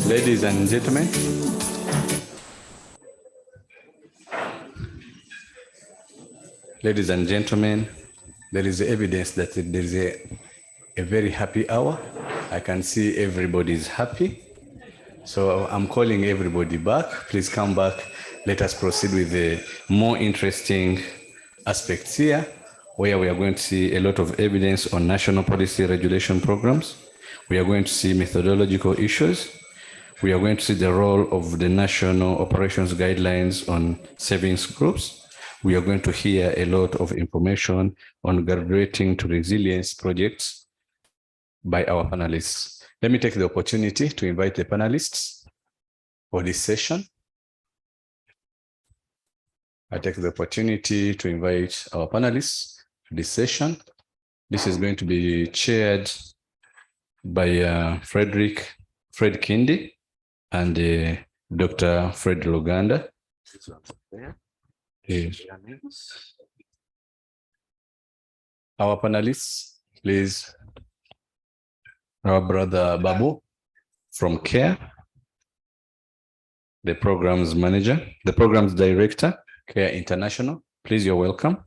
Ladies and gentlemen, there is evidence that there is a very happy hour. I can see everybody is happy. So I'm calling everybody back. Please come back. Let us proceed with the more interesting aspects here, where we are going to see a lot of evidence on national policy regulation programs. We are going to see methodological issues. We are going to see the role of the national operations guidelines on savings groups. We are going to hear a lot of information on graduating to resilience projects by our panelists. Let me take the opportunity to invite the panelists for this session. I take the opportunity to invite our panelists to this session. This is going to be chaired by Fred Kindi and Dr. Fred Uganda. Yes. Our panelists, please. Our brother Babu from CARE, the programs manager, the programs director, CARE International. Please, you're welcome.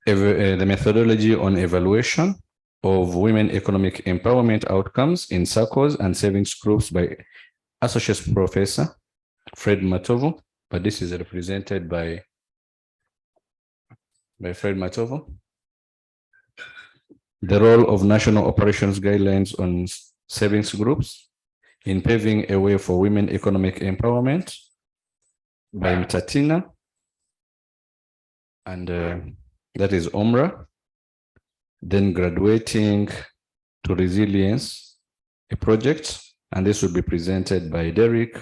The methodology on evaluation of women economic empowerment outcomes in circles and savings groups by Associate Professor Fred Matovu, but this is represented by Fred Matovu. The role of national operations guidelines on savings groups in paving a way for women economic empowerment by Mtatina, and that is Omra. Then graduating to resilience, a project, and this will be presented by Derek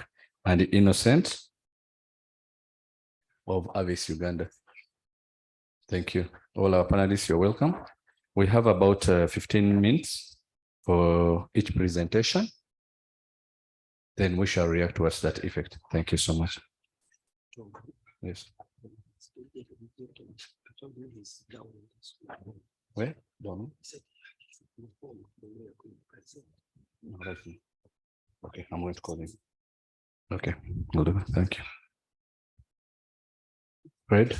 and Innocent of Avis Uganda. Thank you. All our panelists, you're welcome. We have about 15 minutes for each presentation. Then we shall react towards that effect. Thank you so much. Yes. Where? Down. Okay, I'm going to call him. Okay, we'll do it. Thank you. Fred?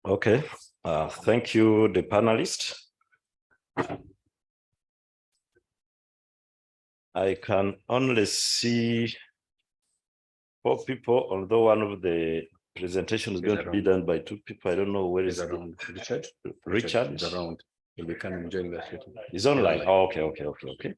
Okay, thank you, the panelists. I can only see 4 people, although one of the presentation is going to be done by 2 people. I don't know where is around. Richard is around. He'll be coming join the session. He's online. Oh, okay.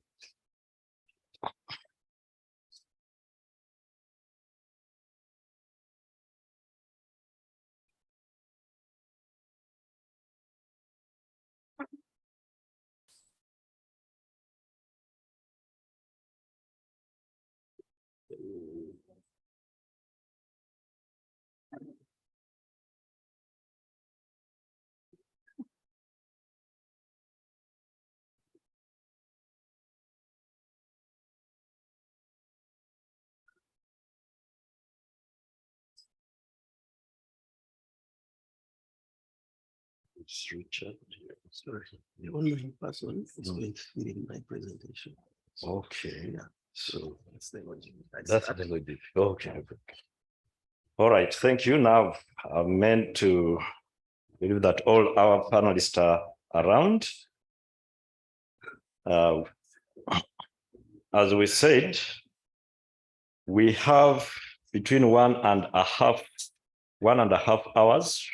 It's Richard. Sorry, the online person is going to be in my presentation. Okay. Yeah. So that's the logic. that's the logic. Okay. All right. Thank you. Now I'm meant to believe that all our panelists are around. As we said, we have between 1.5 hours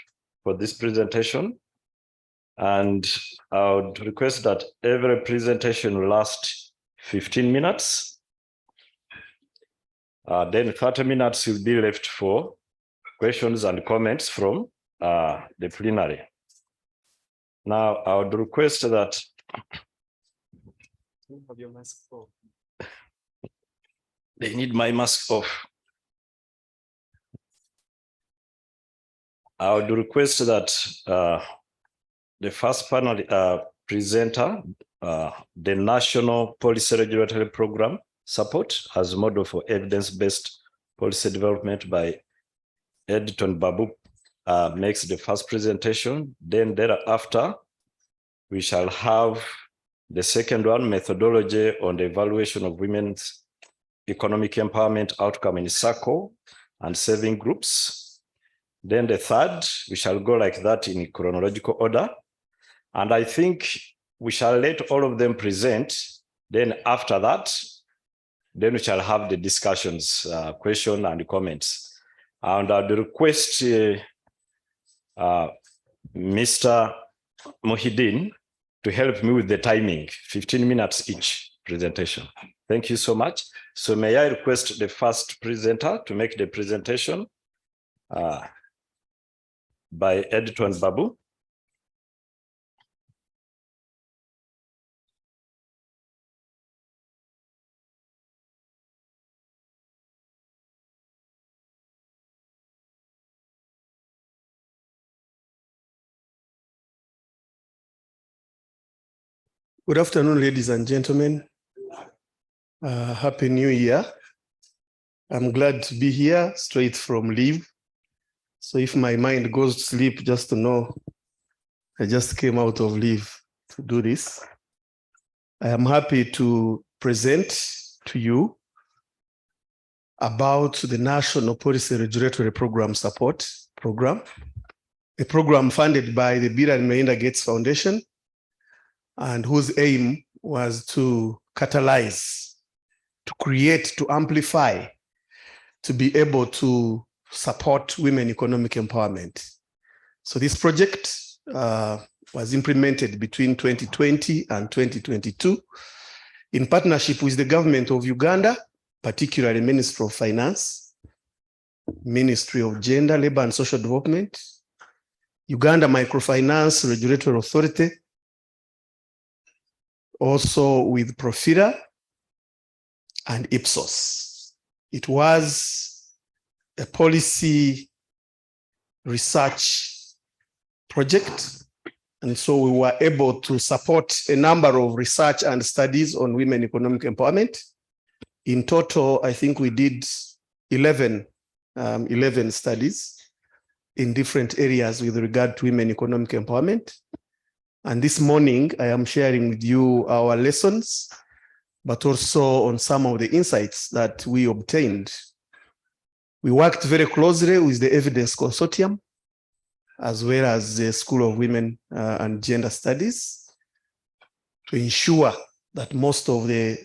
for this presentation. And I would request that every presentation will last 15 minutes. Then 30 minutes will be left for questions and comments from the plenary. Now, I would request that Have your mask off. they need my mask off. I would request that the first panel presenter, the National Policy Regulatory Program Support as model for evidence-based policy development by Editon Babu makes the first presentation. Then thereafter, we shall have the second one, methodology on the evaluation of women's economic empowerment outcome in circle and saving groups. Then the third, we shall go like that in chronological order. And I think we shall let all of them present. Then after that, then we shall have the discussions, question and comments. And I'd request Mr. Mohideen to help me with the timing, 15 minutes each presentation. Thank you so much. So may I request the first presenter to make the presentation by Editon Babu. Good afternoon, ladies and gentlemen. Happy New Year. I'm glad to be here straight from leave. So if my mind goes to sleep, just to know, I just came out of leave to do this. I am happy to present to you about the National Policy Regulatory Program Support Program, a program funded by the Bill and Melinda Gates Foundation, and whose aim was to catalyze, to create, to amplify, to be able to support women economic empowerment. So this project was implemented between 2020 and 2022 in partnership with the government of Uganda, particularly Ministry of Finance, Ministry of Gender, Labor and Social Development, Uganda Microfinance Regulatory Authority, also with Profira and Ipsos. It was a policy research project, and so we were able to support a number of research and studies on women economic empowerment. In total, I think we did 11 studies in different areas with regard to women economic empowerment. And this morning, I am sharing with you our lessons, but also on some of the insights that we obtained. We worked very closely with the Evidence Consortium, as well as the School of Women and Gender Studies, to ensure that most of the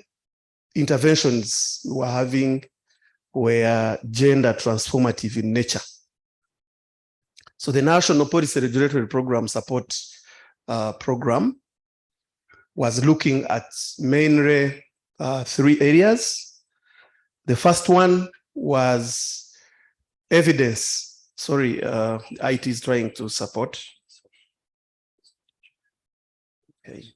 interventions we were having were gender transformative in nature. So the National Policy Regulatory Program Support Program was looking at mainly 3 areas. The first one was evidence. Sorry, IT is trying to support. Okay.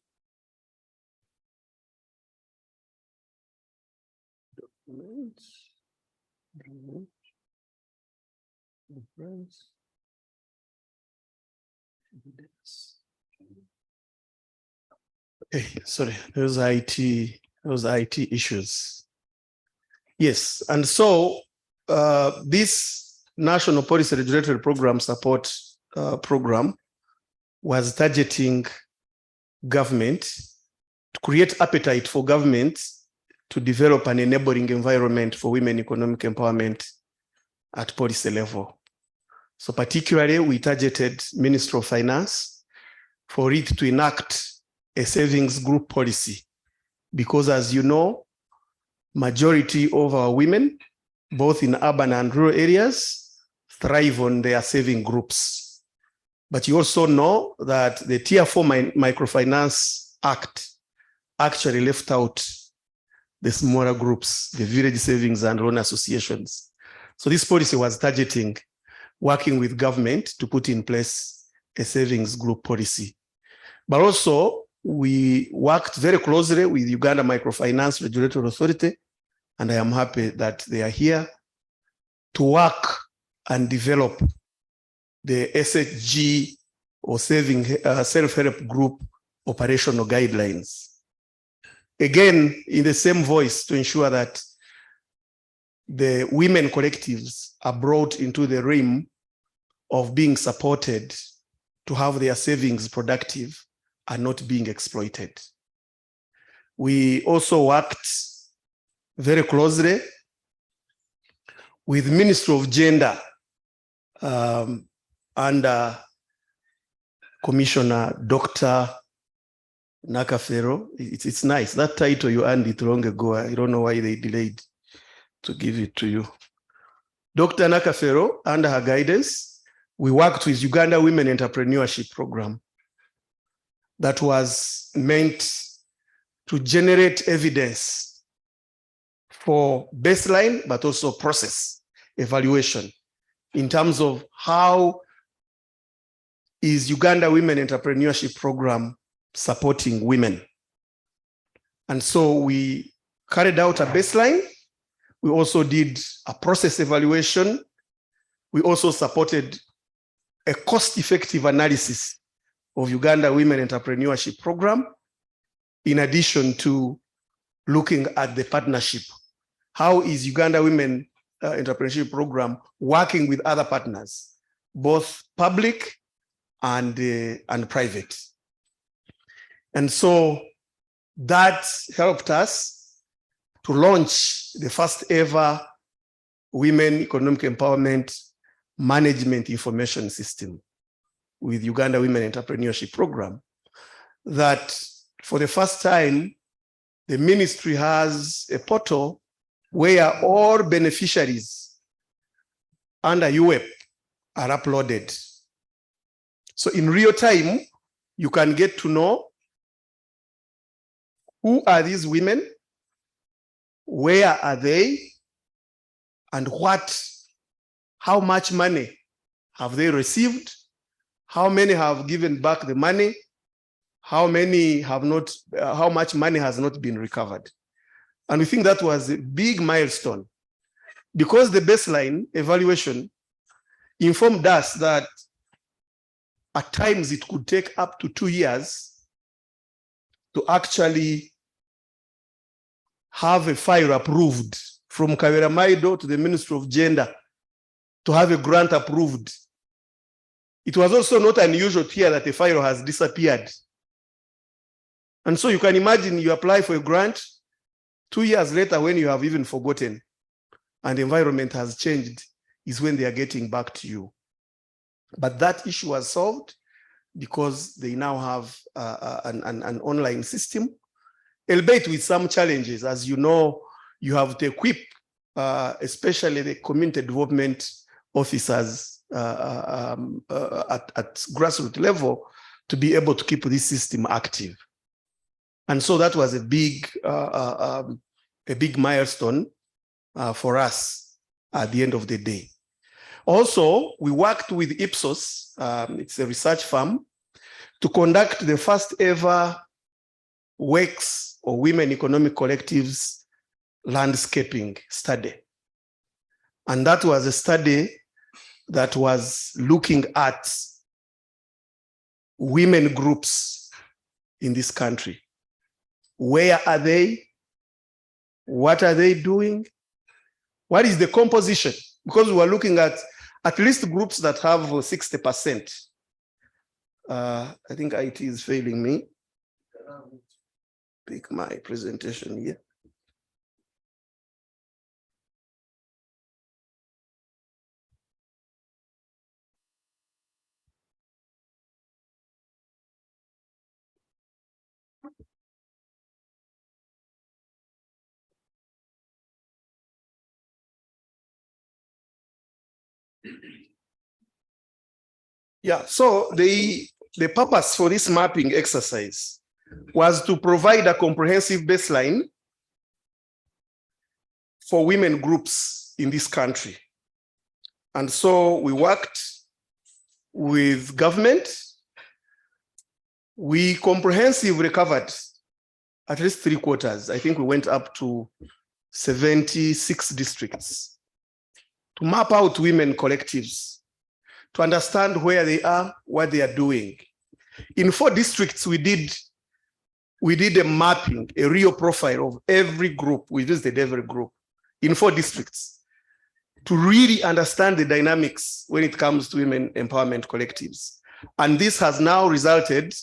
Okay, sorry, those IT issues. Yes, and so this National Policy Regulatory Program Support Program was targeting government to create appetite for government to develop an enabling environment for women economic empowerment at policy level. So particularly, we targeted Ministry of Finance for it to enact a savings group policy, because as you know, majority of our women, both in urban and rural areas, thrive on their saving groups. But you also know that the Tier 4 Microfinance Act actually left out the smaller groups, the village savings and loan associations. So this policy was targeting working with government to put in place a savings group policy. But also, we worked very closely with Uganda Microfinance Regulatory Authority, and I am happy that they are here to work and develop the SHG or self-help group operational guidelines. Again, in the same voice, to ensure that the women collectives are brought into the realm of being supported to have their savings productive and not being exploited. We also worked very closely with Ministry of Gender under Commissioner Dr. Nakafero. It's nice. That title you earned it long ago. I don't know why they delayed to give it to you. Dr. Nakafero, under her guidance, we worked with Uganda Women Entrepreneurship Program that was meant to generate evidence for baseline, but also process evaluation in terms of how is Uganda Women Entrepreneurship Program supporting women. And so we carried out a baseline. We also did a process evaluation. We also supported a cost-effective analysis of Uganda Women Entrepreneurship Program, in addition to looking at the partnership. How is Uganda Women Entrepreneurship Program working with other partners, both public and private? And so that helped us to launch the first ever Women Economic Empowerment Management Information System with Uganda Women Entrepreneurship Program, that for the first time, the ministry has a portal where all beneficiaries under UEP are uploaded. So in real time, you can get to know who are these women, where are they, and how much money have they received, how many have given back the money, how many have not, how much money has not been recovered. And we think that was a big milestone, because the baseline evaluation informed us that at times it could take up to 2 years to actually have a file approved from Kawera Maido to the Ministry of Gender to have a grant approved. It was also not unusual to hear that a file has disappeared. And so you can imagine you apply for a grant 2 years later, when you have even forgotten and the environment has changed, is when they are getting back to you. But that issue was solved because they now have an online system, albeit with some challenges. As you know, you have to equip, especially the community development officers at grassroots level, to be able to keep this system active. And so that was a big milestone for us at the end of the day. Also, we worked with Ipsos, it's a research firm, to conduct the first ever WECs, or Women Economic Collectives, landscaping study. And that was a study that was looking at women groups in this country. Where are they? What are they doing? What is the composition? Because we were looking at least groups that have 60%. I think IT is failing me. Pick my presentation here. Yeah, so the purpose for this mapping exercise was to provide a comprehensive baseline for women groups in this country. And so we worked with government. We comprehensively covered at least 3/4. I think we went up to 76 districts to map out women collectives, to understand where they are, what they are doing. In 4 districts, we did a mapping, a real profile of every group. We visited every group in 4 districts to really understand the dynamics when it comes to women empowerment collectives. And this has now resulted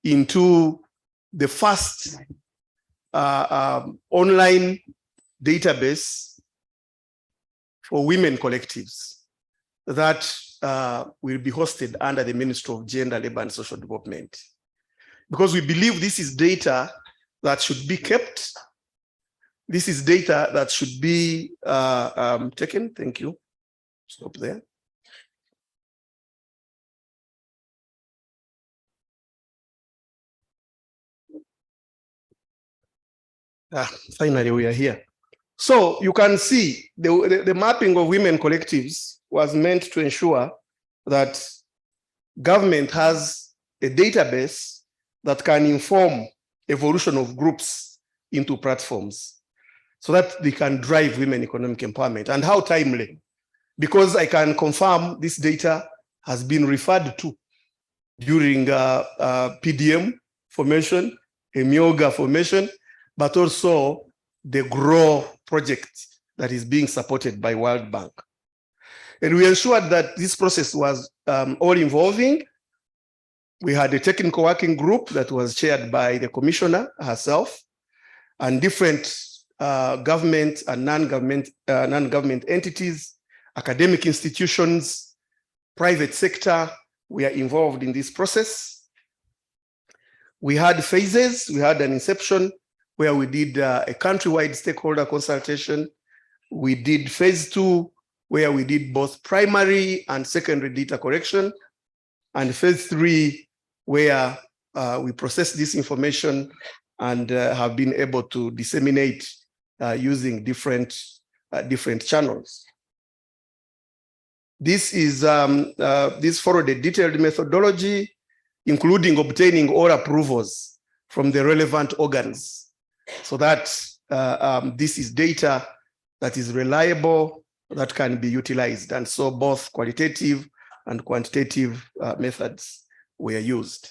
into the first online database for women collectives that will be hosted under the Ministry of Gender, Labor and Social Development. Because we believe this is data that should be kept. This is data that should be taken. Thank you. Stop there. Finally, we are here. So you can see the mapping of women collectives was meant to ensure that government has a database that can inform evolution of groups into platforms so that they can drive women economic empowerment. And how timely? Because I can confirm this data has been referred to during PDM formation, EMIOGA formation, but also the GROW project that is being supported by World Bank. And we ensured that this process was all involving. We had a technical working group that was chaired by the commissioner herself, and different government and non-government entities, academic institutions, private sector were involved in this process. We had phases. We had an inception where we did a countrywide stakeholder consultation. We did phase 2, where we did both primary and secondary data collection, and phase 3, where we processed this information and have been able to disseminate using different channels. This is this followed a detailed methodology, including obtaining all approvals from the relevant organs, so that this is data that is reliable, that can be utilized. And so both qualitative and quantitative methods were used.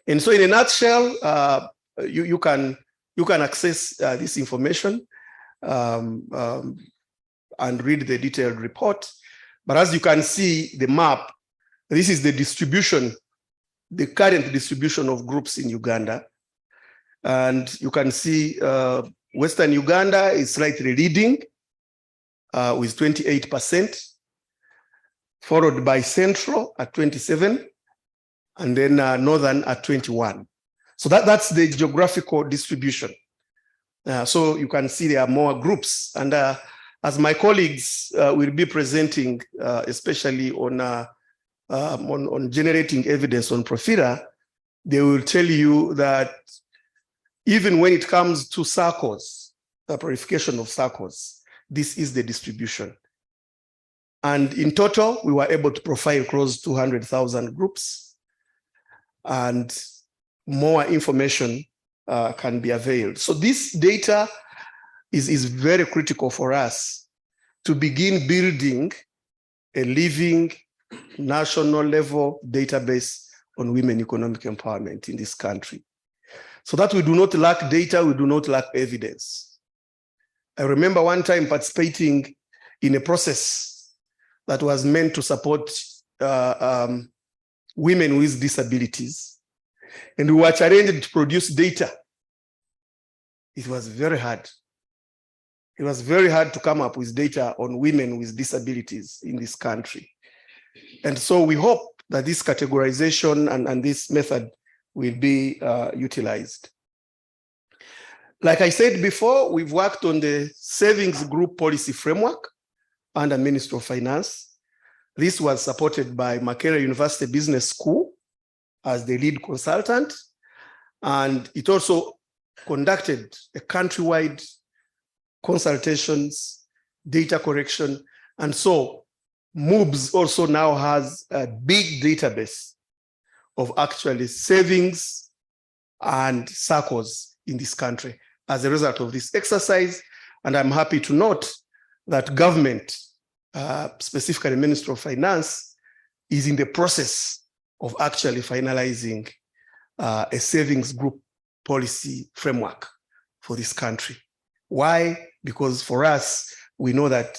And so in a nutshell, you can access this information and read the detailed report. But as you can see, the map, this is the distribution, the current distribution of groups in Uganda. And you can see Western Uganda is slightly leading with 28%, followed by Central at 27%, and then Northern at 21%. So that's the geographical distribution. So you can see there are more groups. And as my colleagues will be presenting, especially on generating evidence on Profira, they will tell you that even when it comes to circles, the purification of circles, this is the distribution. And in total, we were able to profile close to 200,000 groups, and more information can be availed. So this data is very critical for us to begin building a living national level database on women economic empowerment in this country, so that we do not lack data, we do not lack evidence. I remember one time participating in a process that was meant to support women with disabilities, and we were challenged to produce data. It was very hard. It was very hard to come up with data on women with disabilities in this country. And so we hope that this categorization and this method will be utilized. Like I said before, we've worked on the savings group policy framework under Ministry of Finance. This was supported by Makerere University Business School as the lead consultant. And it also conducted a countrywide consultations, data correction. And so MOOBS also now has a big database of actually savings and circles in this country as a result of this exercise. And I'm happy to note that government, specifically Ministry of Finance, is in the process of actually finalizing a savings group policy framework for this country. Why? Because for us, we know that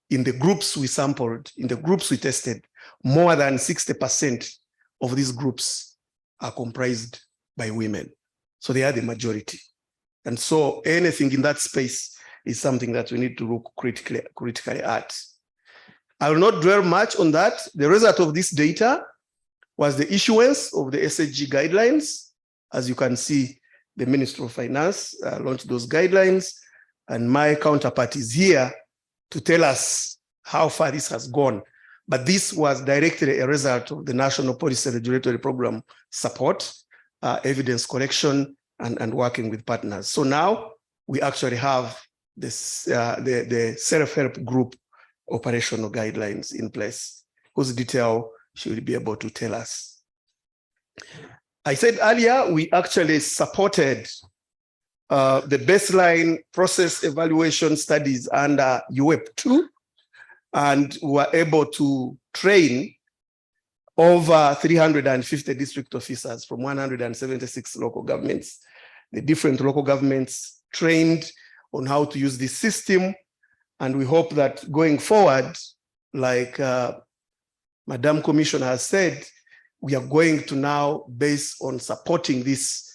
in the groups we sampled, in the groups we tested, more than 60% of these groups are comprised by women. So they are the majority. And so anything in that space is something that we need to look critically at. I will not dwell much on that. The result of this data was the issuance of the SGs guidelines. As you can see, the Ministry of Finance launched those guidelines, and my counterpart is here to tell us how far this has gone. But this was directly a result of the National Policy Regulatory Program support, evidence collection, and working with partners. So now we actually have this, the self-help group operational guidelines in place, whose detail she will be able to tell us. I said earlier, we actually supported the baseline process evaluation studies under UEP 2, and were able to train over 350 district officers from 176 local governments. The different local governments trained on how to use this system. And we hope that going forward, like Madam Commissioner has said, we are going to now, based on supporting this,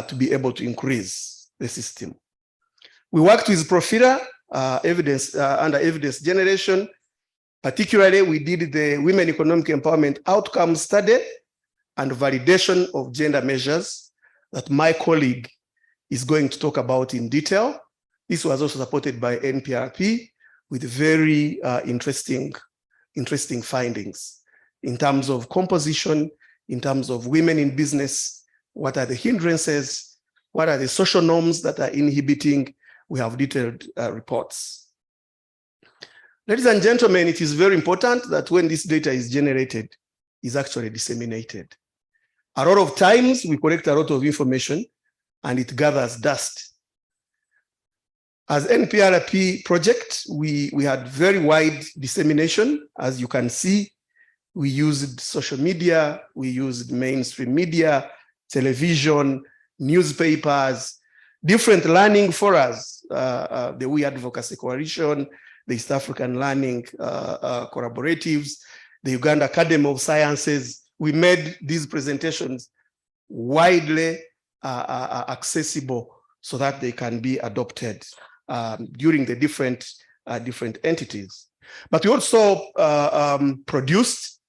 to be able to increase the system. We worked with Profila evidence under evidence generation. Particularly, we did the Women Economic Empowerment Outcome Study and validation of gender measures that my colleague is going to talk about in detail. This was also supported by NPRP with very interesting findings in terms of composition, in terms of women in business, what are the hindrances, what are the social norms that are inhibiting. We have detailed reports. Ladies and gentlemen, it is very important that when this data is generated, is actually disseminated. A lot of times we collect a lot of information and it gathers dust. As NPRP project, we had very wide dissemination. As you can see, we used social media, we used mainstream media, television, newspapers, different learning forums, the WEE Advocacy Coalition, the East African Learning Collaboratives, the Uganda Academy of Sciences. We made these presentations widely accessible so that they can be adopted during the different entities. But we also produced,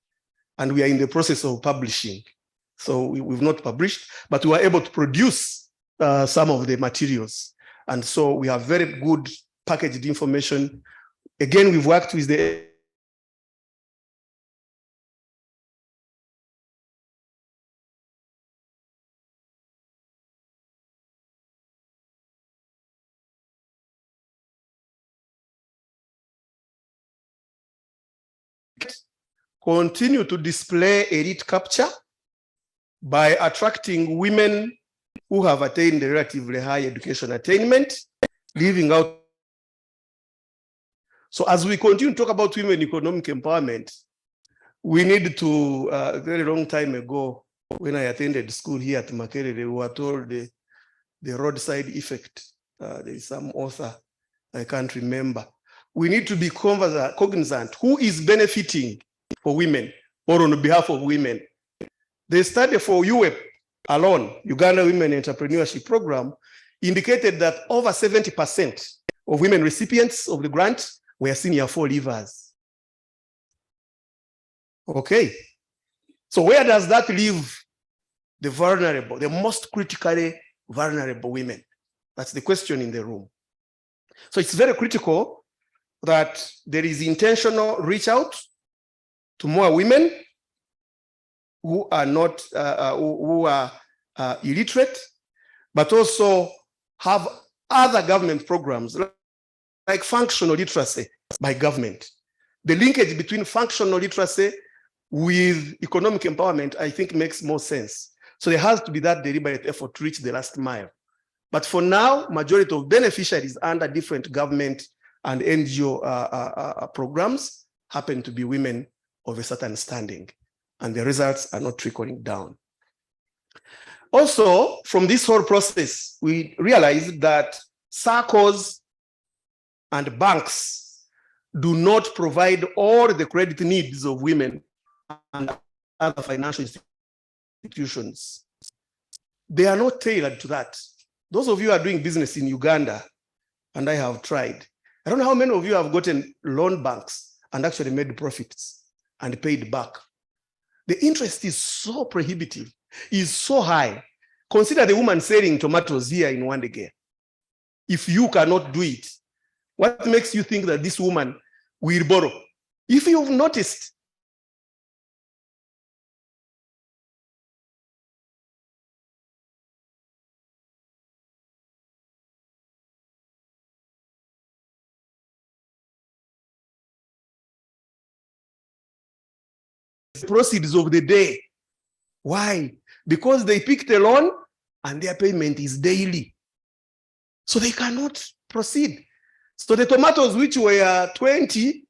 and we are in the process of publishing. So we've not published, but we were able to produce some of the materials. And so we have very good packaged information. Again, we've worked with the continue to display elite capture by attracting women who have attained a relatively high education attainment, leaving out. So as we continue to talk about women economic empowerment, we need to, a very long time ago, when I attended school here at Makerere, we were told the roadside effect. There is some author, I can't remember. We need to be cognizant who is benefiting for women or on behalf of women. The study for UEP alone, Uganda Women Entrepreneurship Program, indicated that over 70% of women recipients of the grant were senior 4 leavers. Okay, so where does that leave the vulnerable, the most critically vulnerable women? That's the question in the room. So it's very critical that there is intentional reach out to more women who are not, who are illiterate, but also have other government programs like functional literacy by government. The linkage between functional literacy with economic empowerment, I think, makes more sense. So there has to be that deliberate effort to reach the last mile. But for now, majority of beneficiaries under different government and NGO programs happen to be women of a certain standing, and the results are not trickling down. Also, from this whole process, we realized that SACCOs and banks do not provide all the credit needs of women and other financial institutions. They are not tailored to that. Those of you who are doing business in Uganda, and I have tried, I don't know how many of you have gotten loan banks and actually made profits and paid back. The interest is so prohibitive, is so high. Consider the woman selling tomatoes here in Wandegea. If you cannot do it, what makes you think that this woman will borrow? If you've noticed, the proceeds of the day. Why? Because they picked a loan and their payment is daily. So they cannot proceed. So the tomatoes which were 20,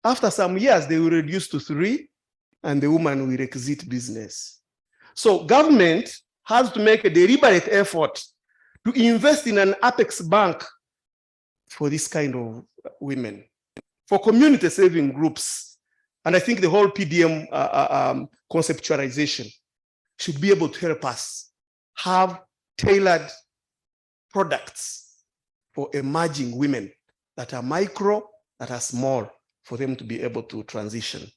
after some years, they will reduce to 3, and the woman will exit business. So government has to make a deliberate effort to invest in an apex bank for this kind of women, for community saving groups. And I think the whole PDM conceptualization should be able to help us have tailored products for emerging women that are micro, that are small, for them to be able to transition.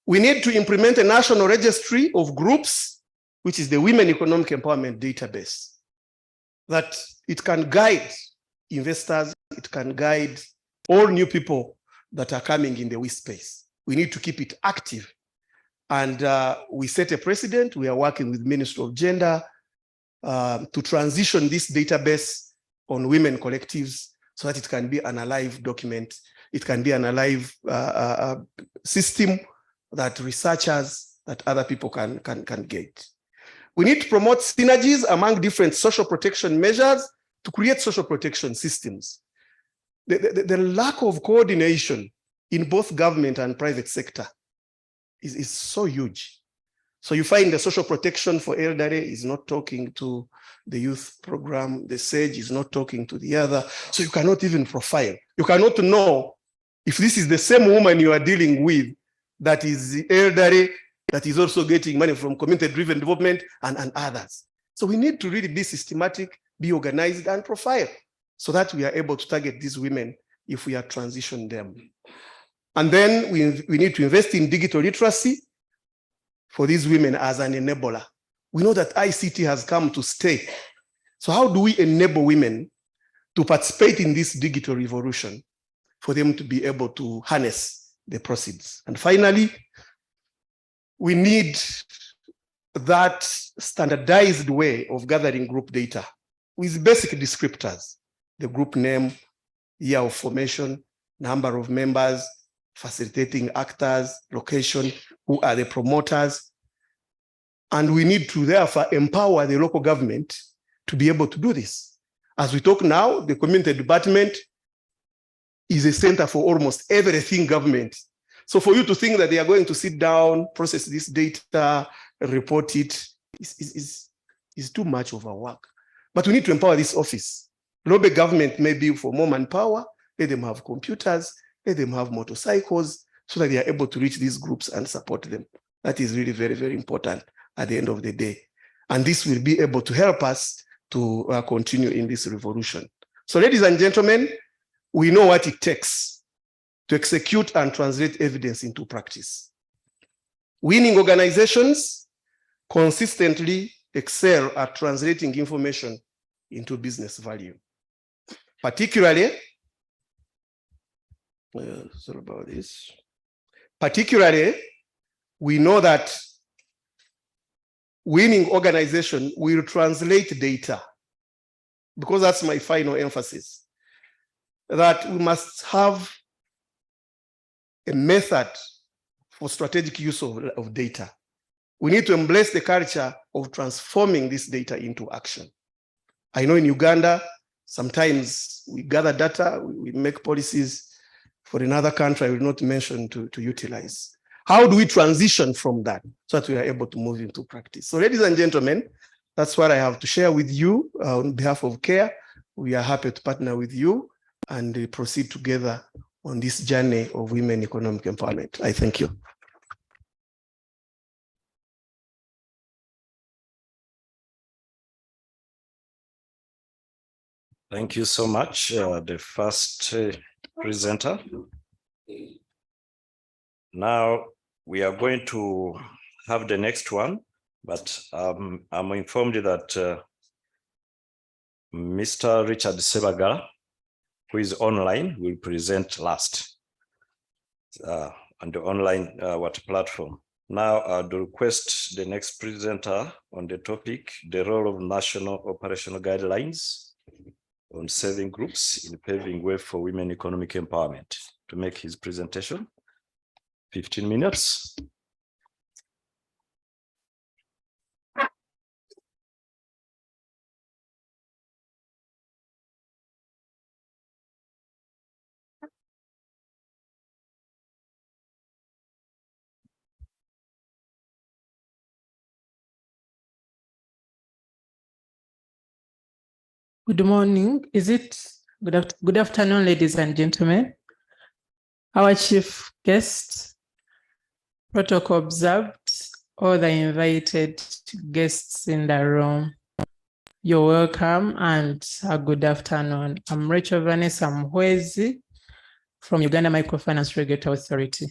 We need to implement a national registry of groups, which is the Women Economic Empowerment Database, that it can guide investors, it can guide all new people that are coming in the WEE space. We need to keep it active. And we set a precedent. We are working with Ministry of Gender to transition this database on women collectives so that it can be an alive document. It can be an alive system that researchers, that other people can get. We need to promote synergies among different social protection measures to create social protection systems. The lack of coordination in both government and private sector is so huge. So you find the social protection for elderly is not talking to the youth program, the SAGE is not talking to the other. So you cannot even profile. You cannot know if this is the same woman you are dealing with that is elderly, that is also getting money from community-driven development and others. So we need to really be systematic, be organized and profile so that we are able to target these women if we are transitioning them. And then we need to invest in digital literacy for these women as an enabler. We know that ICT has come to stay. So how do we enable women to participate in this digital revolution for them to be able to harness the proceeds? And finally, we need that standardized way of gathering group data with basic descriptors, the group name, year of formation, number of members, facilitating actors, location, who are the promoters. And we need to therefore empower the local government to be able to do this. As we talk now, the community department is a center for almost everything government. So for you to think that they are going to sit down, process this data, report it, is too much of a work. But we need to empower this office. Local government may be for more manpower, let them have computers, let them have motorcycles, so that they are able to reach these groups and support them. That is really very, very important at the end of the day. And this will be able to help us to continue in this revolution. So ladies and gentlemen, we know what it takes to execute and translate evidence into practice. Winning organizations consistently excel at translating information into business value. Particularly, sorry about this. Particularly, we know that winning organization will translate data, because that's my final emphasis, that we must have a method for strategic use of data. We need to embrace the culture of transforming this data into action. I know in Uganda, sometimes we gather data, we make policies for another country I will not mention to utilize. How do we transition from that so that we are able to move into practice? So ladies and gentlemen, that's what I have to share with you on behalf of CARE. We are happy to partner with you and proceed together on this journey of women economic empowerment. I thank you. Thank you so much, the first presenter. Now we are going to have the next one, but I'm informed that Mr. Richard Sebagala, who is online, will present last on the online platform. Now I'd request the next presenter on the topic, the role of national operational guidelines on saving groups in paving way for women economic empowerment, to make his presentation. 15 minutes. Good morning. Is it good afternoon, ladies and gentlemen? Our chief guest, protocol observed, all the invited guests in the room. You're welcome and a good afternoon. I'm Rachel Vanessa Mhwezi from Uganda Microfinance Regulatory Authority.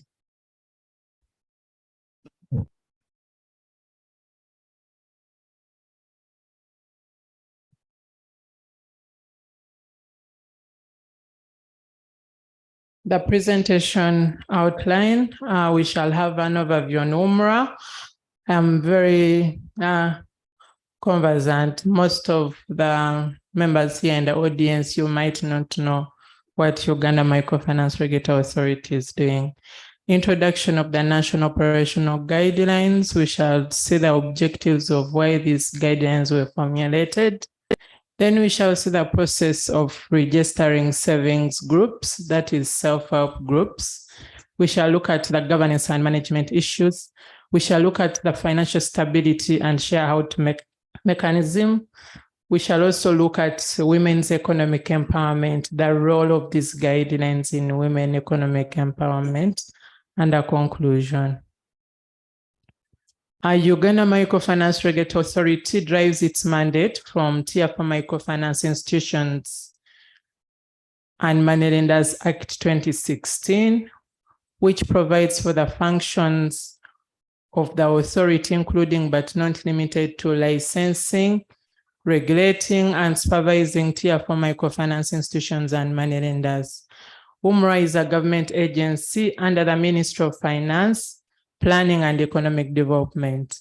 The presentation outline, we shall have an overview on UMRA. I'm very conversant. Most of the members here in the audience, you might not know what Uganda Microfinance Regulatory Authority is doing. Introduction of the national operational guidelines. We shall see the objectives of why these guidelines were formulated. Then we shall see the process of registering savings groups, that is self-help groups. We shall look at the governance and management issues. We shall look at the financial stability and share how to make mechanism. We shall also look at women's economic empowerment, the role of these guidelines in women economic empowerment, and a conclusion. Uganda Microfinance Regulatory Authority drives its mandate from Tier 4 Microfinance Institutions and Money Lenders Act 2016, which provides for the functions of the authority, including but not limited to licensing, regulating, and supervising Tier 4 microfinance institutions and money lenders. UMRA is a government agency under the Ministry of Finance, Planning and Economic Development.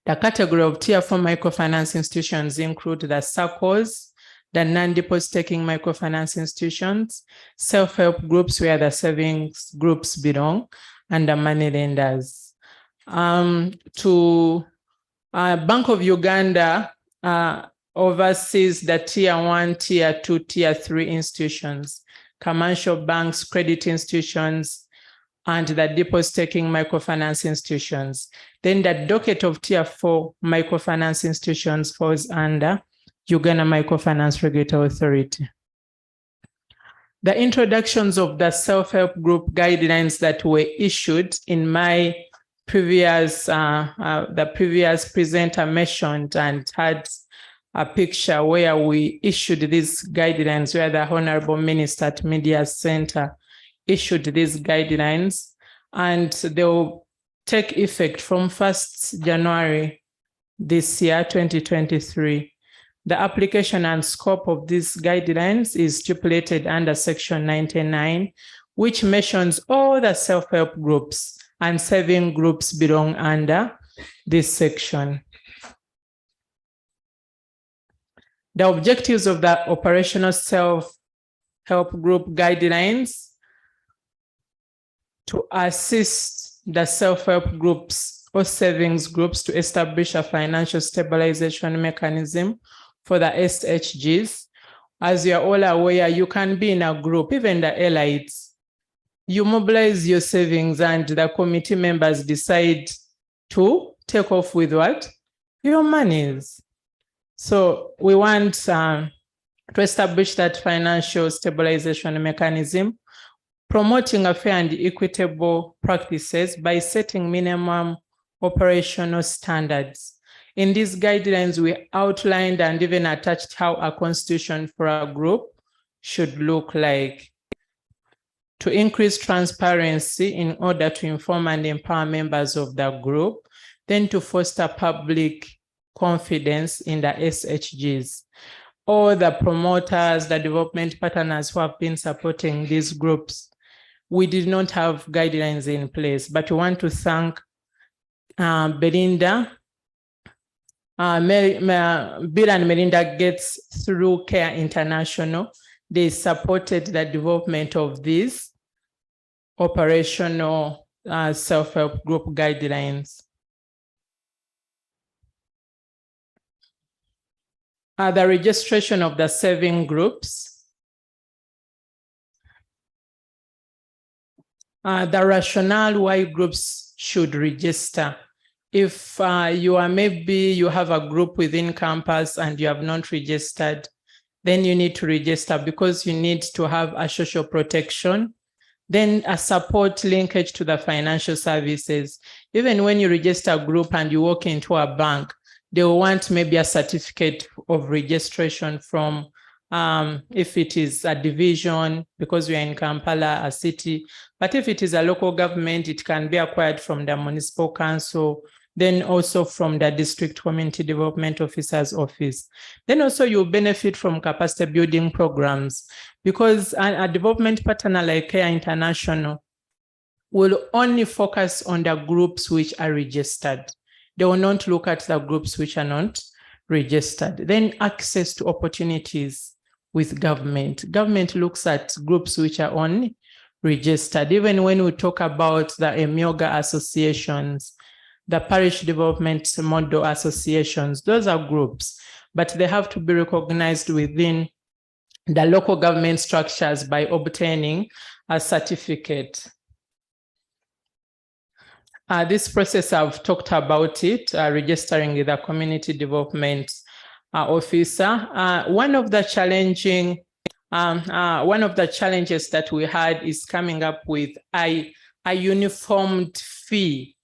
The category of Tier 4 microfinance institutions include the SACCOs, the non-deposit-taking microfinance institutions, self-help groups where the savings groups belong, and the money lenders. Bank of Uganda oversees the Tier 1, Tier 2, Tier 3 institutions, commercial banks, credit institutions, and the deposit-taking microfinance institutions. Then the docket of Tier 4 microfinance institutions falls under Uganda Microfinance Regulatory Authority. The introductions of the self-help group guidelines that were issued in my previous, the previous presenter mentioned and had a picture where we issued these guidelines, where the Honorable Minister at Media Center issued these guidelines, and they will take effect from 1st January this year, 2023. The application and scope of these guidelines is stipulated under Section 99, which mentions all the self-help groups and saving groups belong under this section. The objectives of the operational self-help group guidelines: to assist the self-help groups or savings groups to establish a financial stabilization mechanism for the SHGs. As you are all aware, you can be in a group, even the elites, you mobilize your savings and the committee members decide to take off with what? Your monies. So we want to establish that financial stabilization mechanism, promoting a fair and equitable practices by setting minimum operational standards. In these guidelines, we outlined and even attached how a constitution for a group should look like, to increase transparency in order to inform and empower members of the group, then to foster public confidence in the SHGs. All the promoters, the development partners who have been supporting these groups, we did not have guidelines in place, but we want to thank Belinda. Bill and Melinda Gates through Care International. They supported the development of these operational self-help group guidelines. The registration of the saving groups. The rationale why groups should register. If you have a group within campus and you have not registered, then you need to register because you need to have a social protection, then a support linkage to the financial services. Even when you register a group and you walk into a bank, they will want maybe a certificate of registration from, if it is a division, because we are in Kampala, a city. But if it is a local government, it can be acquired from the municipal council, then also from the district community development officer's office. Then also you benefit from capacity building programs, because a development partner like Care International will only focus on the groups which are registered. They will not look at the groups which are not registered. Then access to opportunities with government. Government looks at groups which are only registered. Even when we talk about the EMIOGA associations, the parish development model associations, those are groups, but they have to be recognized within the local government structures by obtaining a certificate. This process, I've talked about it, registering with the community development officer. One of the challenges that we had is coming up with a uniformed fee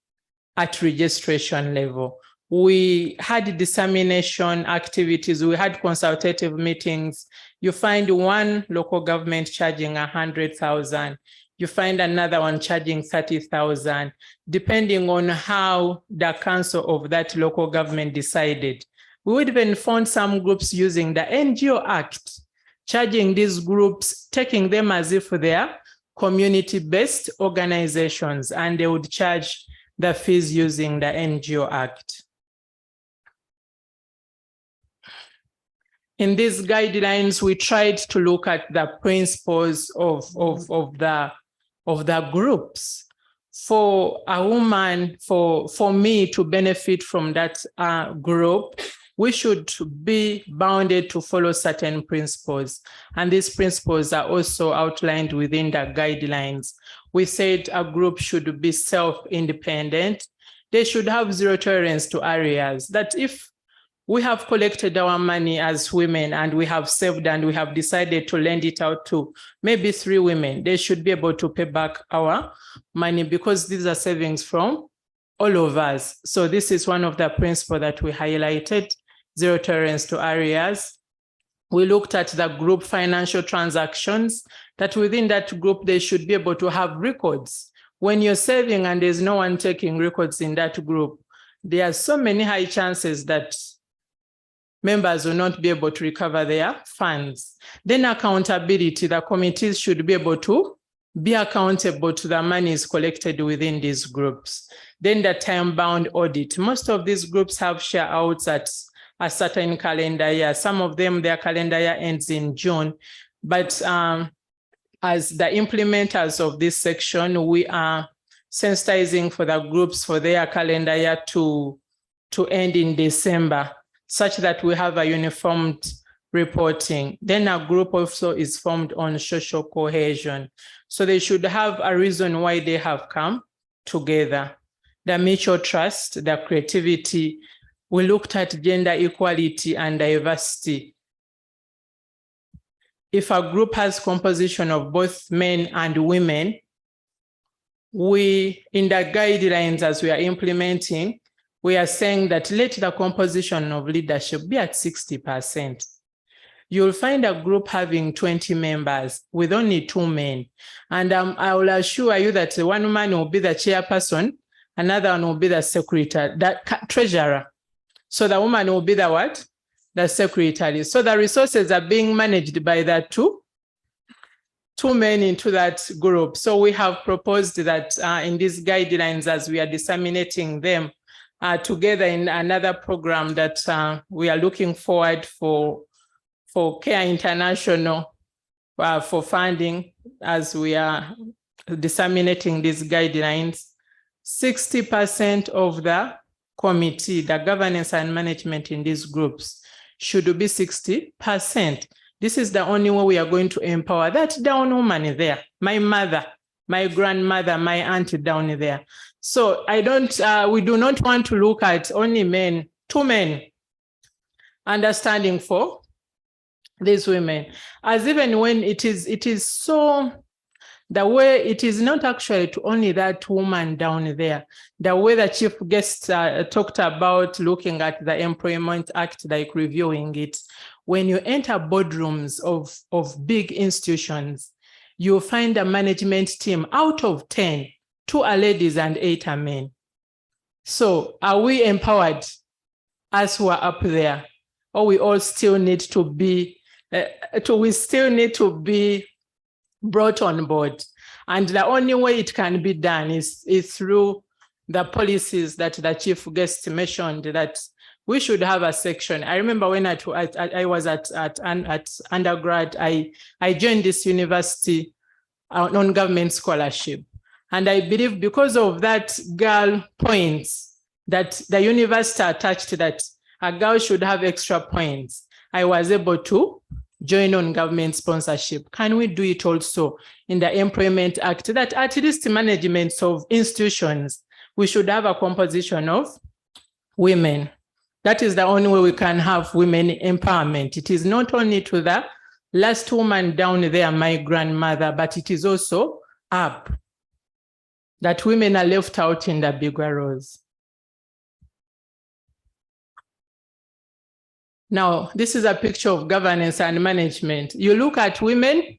at registration level. We had dissemination activities, we had consultative meetings. You find one local government charging 100,000, you find another one charging 30,000, depending on how the council of that local government decided. We would even find some groups using the NGO Act, charging these groups, taking them as if they are community-based organizations, and they would charge the fees using the NGO Act. In these guidelines, we tried to look at the principles of the groups. For a woman, for me to benefit from that group, we should be bounded to follow certain principles. And these principles are also outlined within the guidelines. We said a group should be self-independent. They should have zero tolerance to arrears. That if we have collected our money as women and we have saved and we have decided to lend it out to maybe 3 women, they should be able to pay back our money because these are savings from all of us. So this is one of the principles that we highlighted, zero tolerance to arrears. We looked at the group financial transactions, that within that group, they should be able to have records. When you're saving and there's no one taking records in that group, there are so many high chances that members will not be able to recover their funds. Then accountability, the committees should be able to be accountable to the monies collected within these groups. Then the time-bound audit. Most of these groups have share outs at a certain calendar year. Some of them, their calendar year ends in June. But as the implementers of this section, we are sensitizing for the groups for their calendar year to end in December, such that we have a uniformed reporting. Then a group also is formed on social cohesion. So they should have a reason why they have come together. The mutual trust, the creativity. We looked at gender equality and diversity. If a group has composition of both men and women, we, in the guidelines as we are implementing, we are saying that let the composition of leadership be at 60%. You'll find a group having 20 members with only 2 men. And I will assure you that one woman will be the chairperson, another one will be the secretary, the treasurer. So the woman will be the what? The secretary. So the resources are being managed by the two men into that group. So we have proposed that in these guidelines, as we are disseminating them together in another program that we are looking forward for CARE International for funding as we are disseminating these guidelines. 60% of the committee, the governance and management in these groups should be 60%. This is the only way we are going to empower that down woman there, my mother, my grandmother, my auntie down there. So we do not want to look at only men, 2 men, understanding for these women, as even when it is so, the way it is not actually to only that woman down there, the way the chief guest talked about looking at the Employment Act, like reviewing it. When you enter boardrooms of big institutions, you'll find a management team out of 10, 2 are ladies and 8 are men. So are we empowered as who are up there? Or we all still need to be, brought on board? And the only way it can be done is through the policies that the chief guest mentioned, that we should have a section. I remember when I was at undergrad, I joined this university on government scholarship. And I believe because of that girl points that the university attached, that a girl should have extra points, I was able to join on government sponsorship. Can we do it also in the Employment Act, that at least management of institutions, we should have a composition of women? That is the only way we can have women empowerment. It is not only to the last woman down there, my grandmother, but it is also up, that women are left out in the bigger roles. Now, this is a picture of governance and management. You look at women,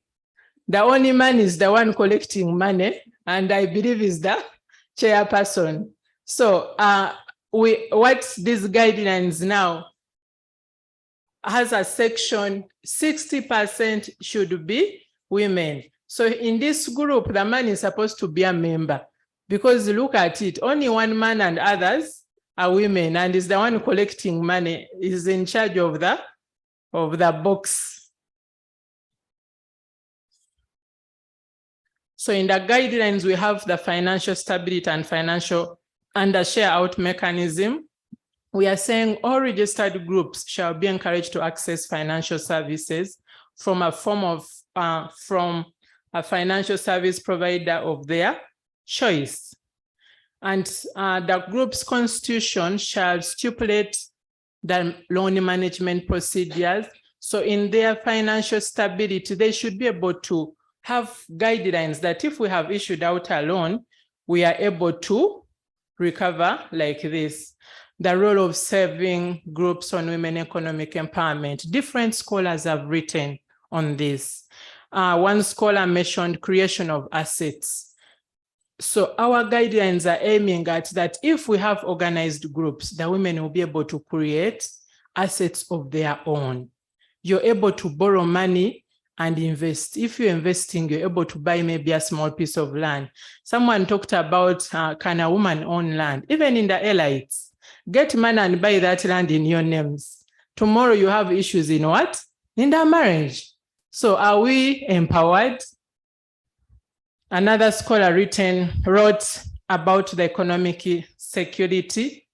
the only man is the one collecting money, and I believe is the chairperson. So what these guidelines now has a section, 60% should be women. So in this group, the man is supposed to be a member, because look at it, only one man and others are women, and is the one collecting money, is in charge of the box. So in the guidelines, we have the financial stability and the share out mechanism. We are saying all registered groups shall be encouraged to access financial services from a financial service provider of their choice. And the group's constitution shall stipulate the loan management procedures. So in their financial stability, they should be able to have guidelines that if we have issued out a loan, we are able to recover like this. The role of serving groups on women economic empowerment. Different scholars have written on this. One scholar mentioned creation of assets. So our guidelines are aiming at that if we have organized groups, the women will be able to create assets of their own. You're able to borrow money and invest. If you're investing, you're able to buy maybe a small piece of land. Someone talked about can a woman own land? Even in the elites, get money and buy that land in your names. Tomorrow you have issues in what? In the marriage. So are we empowered? Another scholar wrote about the economic security.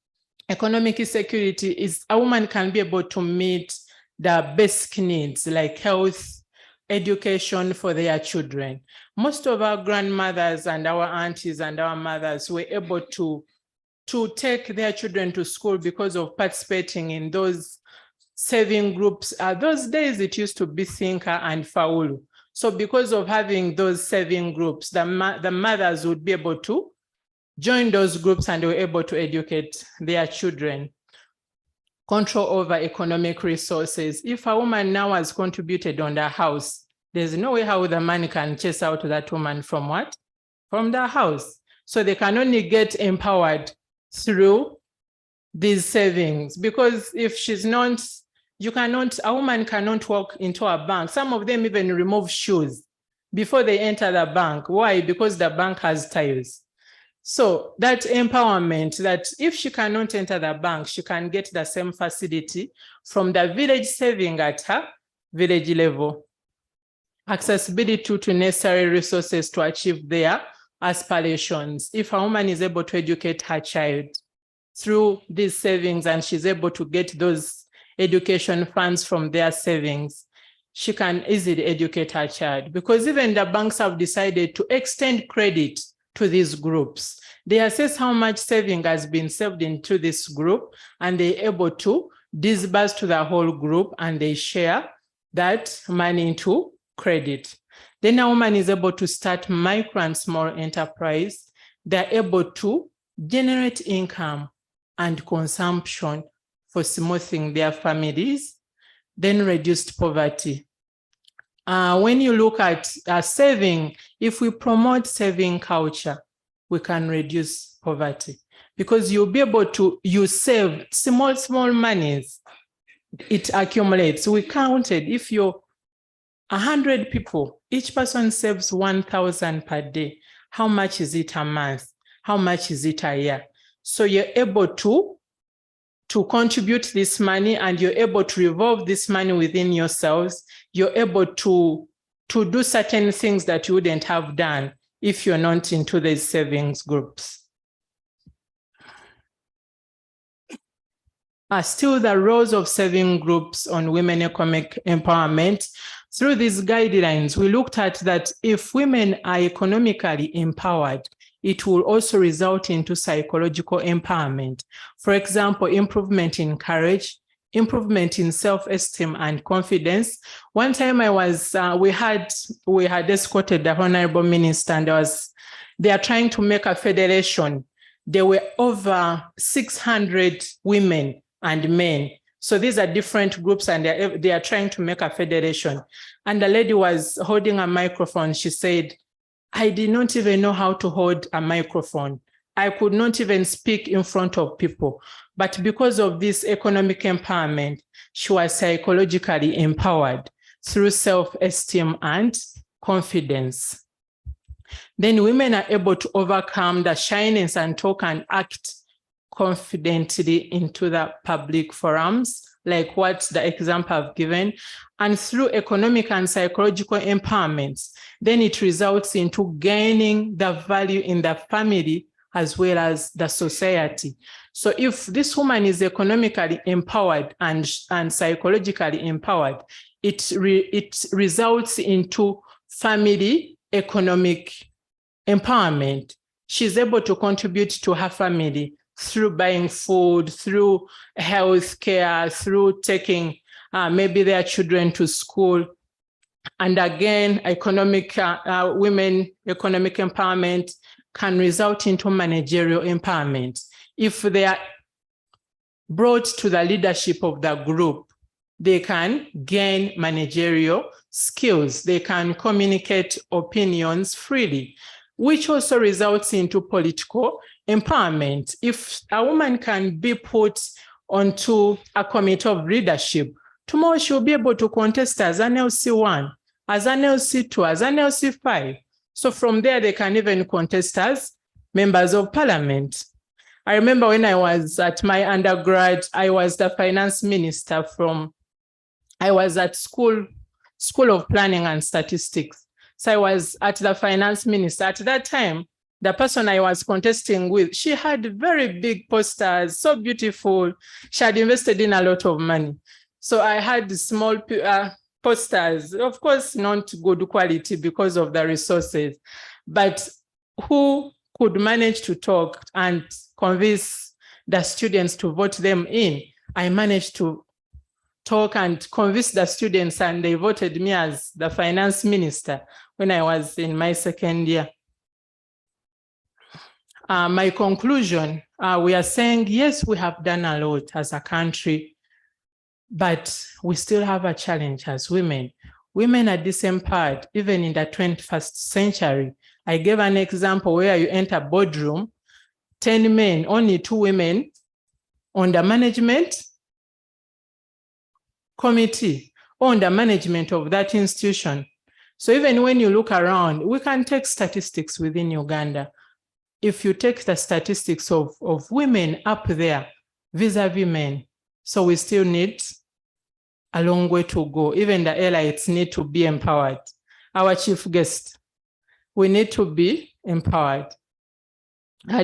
Economic security is a woman can be able to meet the basic needs like health, education for their children. Most of our grandmothers and our aunties and our mothers were able to take their children to school because of participating in those saving groups. Those days it used to be Thinker and Faulu. So because of having those saving groups, the mothers would be able to join those groups and they were able to educate their children. Control over economic resources. If a woman now has contributed on the house, there's no way how the man can chase out that woman from what? From the house. So they can only get empowered through these savings, because if she's not, a woman cannot walk into a bank. Some of them even remove shoes before they enter the bank. Why? Because the bank has tiles. So that empowerment, that if she cannot enter the bank, she can get the same facility from the village saving at her village level. Accessibility to necessary resources to achieve their aspirations. If a woman is able to educate her child through these savings and she's able to get those education funds from their savings, she can easily educate her child, because even the banks have decided to extend credit to these groups. They assess how much saving has been saved into this group and they're able to disburse to the whole group and they share that money into credit. Then a woman is able to start micro and small enterprise. They're able to generate income and consumption for smoothing their families, then reduced poverty. When you look at saving, if we promote saving culture, we can reduce poverty, because you'll be able to, you save small monies, it accumulates. We counted, if you're 100 people, each person saves 1,000 per day. How much is it a month? How much is it a year? So you're able to contribute this money and you're able to revolve this money within yourselves. You're able to do certain things that you wouldn't have done if you're not into these savings groups. Still the roles of saving groups on women economic empowerment. Through these guidelines, we looked at that if women are economically empowered, it will also result into psychological empowerment. For example, improvement in courage, improvement in self-esteem and confidence. One time I was, we had escorted the Honorable Minister, and they are trying to make a federation. There were over 600 women and men. So these are different groups and they are trying to make a federation. And the lady was holding a microphone. She said, I did not even know how to hold a microphone. I could not even speak in front of people. But because of this economic empowerment, she was psychologically empowered through self-esteem and confidence. Then women are able to overcome the shyness and talk and act confidently into the public forums, like what the example I've given. And through economic and psychological empowerments, then it results into gaining the value in the family as well as the society. So if this woman is economically empowered and psychologically empowered, it results into family economic empowerment. She's able to contribute to her family through buying food, through health care, through taking maybe their children to school. And again, women economic empowerment can result into managerial empowerment. If they are brought to the leadership of the group, they can gain managerial skills. They can communicate opinions freely, which also results into political empowerment. If a woman can be put onto a committee of leadership, tomorrow she'll be able to contest as an LC1, as an LC2, as an LC5. So from there, they can even contest as members of parliament. I remember when I was at my undergrad, I was the finance minister I was at School of Planning and Statistics. So I was at the finance minister. At that time, the person I was contesting with, she had very big posters, so beautiful. She had invested in a lot of money. So I had small posters, of course, not good quality because of the resources, but who could manage to talk and convince the students to vote them in. I managed to talk and convince the students, and they voted me as the finance minister when I was in my second year. My conclusion, we are saying, yes, we have done a lot as a country, but we still have a challenge as women. Women are disempowered, even in the 21st century. I gave an example where you enter boardroom, 10 men, only 2 women on the management committee, on the management of that institution. So even when you look around, we can take statistics within Uganda. If you take the statistics of women up there vis-a-vis men, so we still need a long way to go. Even the elites need to be empowered. Our chief guest, we need to be empowered.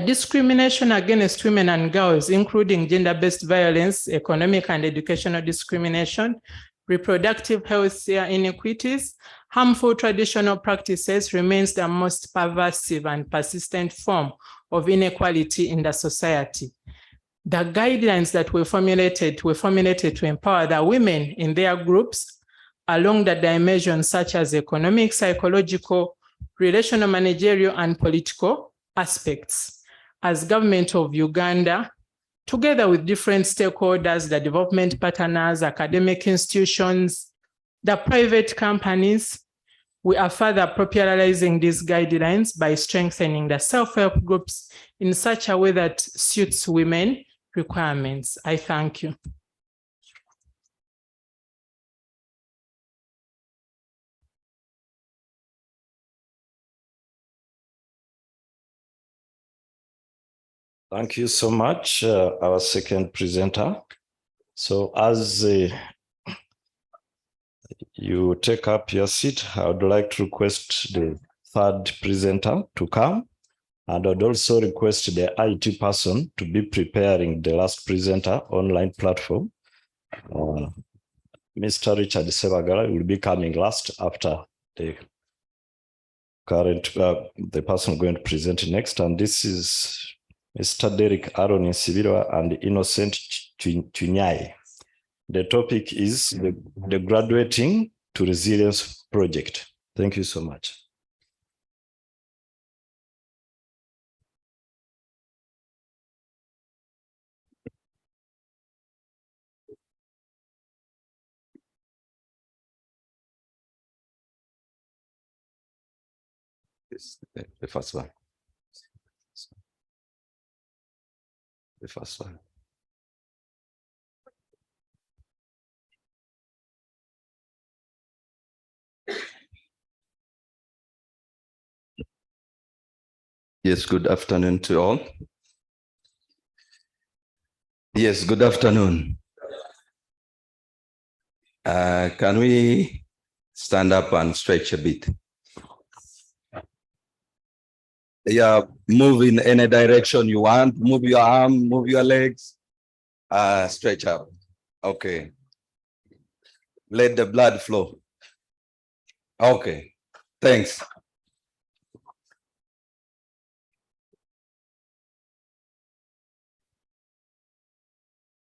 Discrimination against women and girls, including gender-based violence, economic and educational discrimination, reproductive health inequities, harmful traditional practices remains the most pervasive and persistent form of inequality in the society. The guidelines that were formulated to empower the women in their groups along the dimensions such as economic, psychological, relational, managerial, and political aspects. As government of Uganda, together with different stakeholders, the development partners, academic institutions, the private companies, we are further popularizing these guidelines by strengthening the self-help groups in such a way that suits women requirements. I thank you. Thank you so much, our second presenter. So as you take up your seat, I would like to request the third presenter to come. And I'd also request the IT person to be preparing the last presenter online platform. Mr. Richard Sebagala will be coming last after the current, the person going to present next. And this is Mr. Derek Aaron Sibirwa and Innocent Chunyai. The topic is the Graduating to Resilience Project. Thank you so much. The first one. The first one. Yes, good afternoon to all. Yes, good afternoon. Can we stand up and stretch a bit? Yeah, move in any direction you want. Move your arm, move your legs. Stretch up. Okay. Let the blood flow. Okay, thanks.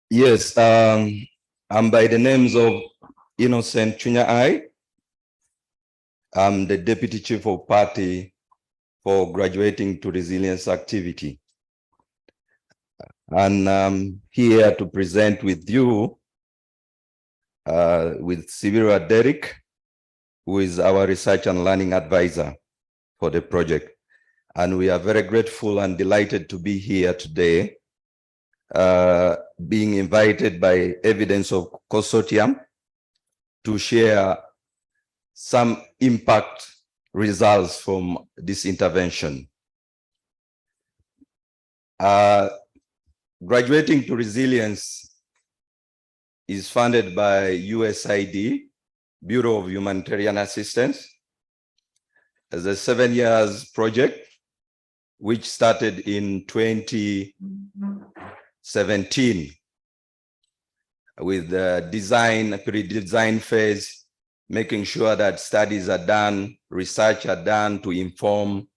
Yes, I'm by the names of Innocent Chunyai. I'm the Deputy Chief of Party for Graduating to Resilience activity. And I'm here to present with you with Sibirwa Derek, who is our research and learning advisor for the project. And we are very grateful and delighted to be here today, being invited by Evidence Consortium to share some impact results from this intervention. Graduating to Resilience is funded by USAID, Bureau of Humanitarian Assistance, as a 7-year project, which started in 2017. with the design, pre-design phase, making sure that studies are done, research are done to inform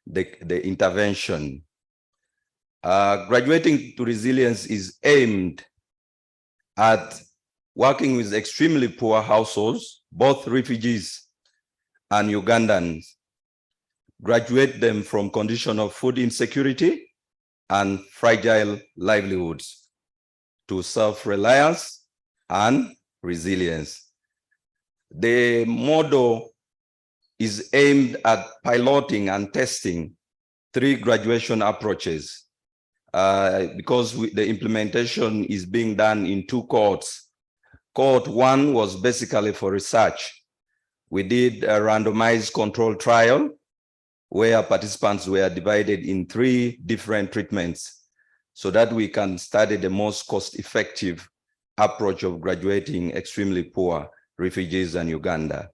the intervention. Graduating to resilience is aimed at working with extremely poor households, both refugees and Ugandans, graduate them from condition of food insecurity and fragile livelihoods to self-reliance and resilience. The model is aimed at piloting and testing 3 graduation approaches because the implementation is being done in 2 cohorts. Cohort 1 was basically for research. We did a randomized control trial where participants were divided in 3 different treatments so that we can study the most cost-effective approach of graduating extremely poor refugees in Uganda.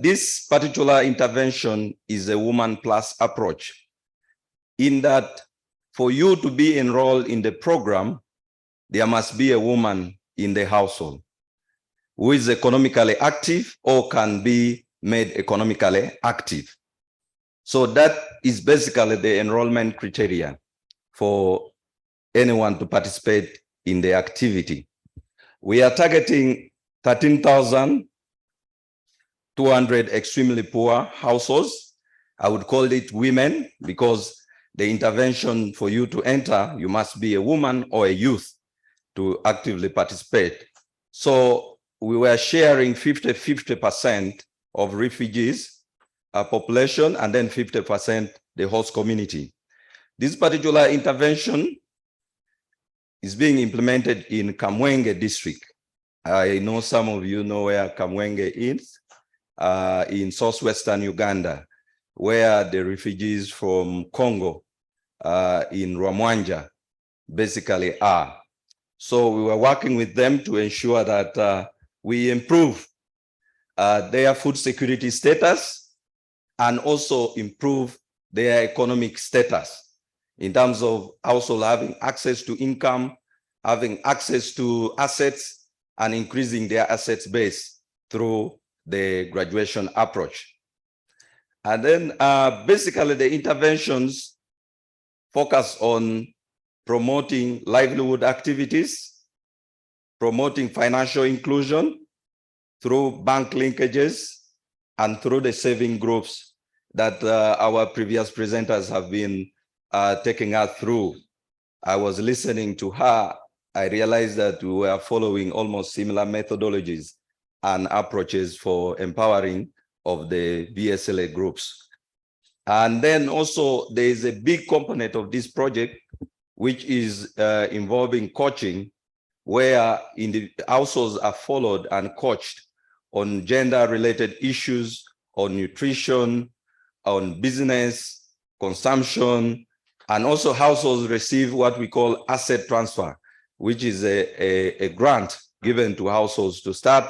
This particular intervention is a woman plus approach in that for you to be enrolled in the program, there must be a woman in the household who is economically active or can be made economically active. So that is basically the enrollment criteria for anyone to participate in the activity. We are targeting 13,200 extremely poor households. I would call it women because the intervention for you to enter, you must be a woman or a youth to actively participate. So we were sharing 50-50% of refugees population and then 50% the host community. This particular intervention is being implemented in Kamwenge district. I know some of you know where Kamwenge is, in southwestern Uganda, where the refugees from Congo in Rwamwanja basically are. So we were working with them to ensure that we improve their food security status and also improve their economic status in terms of household having access to income, having access to assets, and increasing their assets base through the graduation approach. And then basically the interventions focus on promoting livelihood activities, promoting financial inclusion through bank linkages and through the saving groups that our previous presenters have been taking us through. I was listening to her. I realized that we were following almost similar methodologies and approaches for empowering of the VSLA groups. And then also there is a big component of this project, which is involving coaching, where the households are followed and coached on gender-related issues, on nutrition, on business, consumption, and also households receive what we call asset transfer, which is a grant given to households to start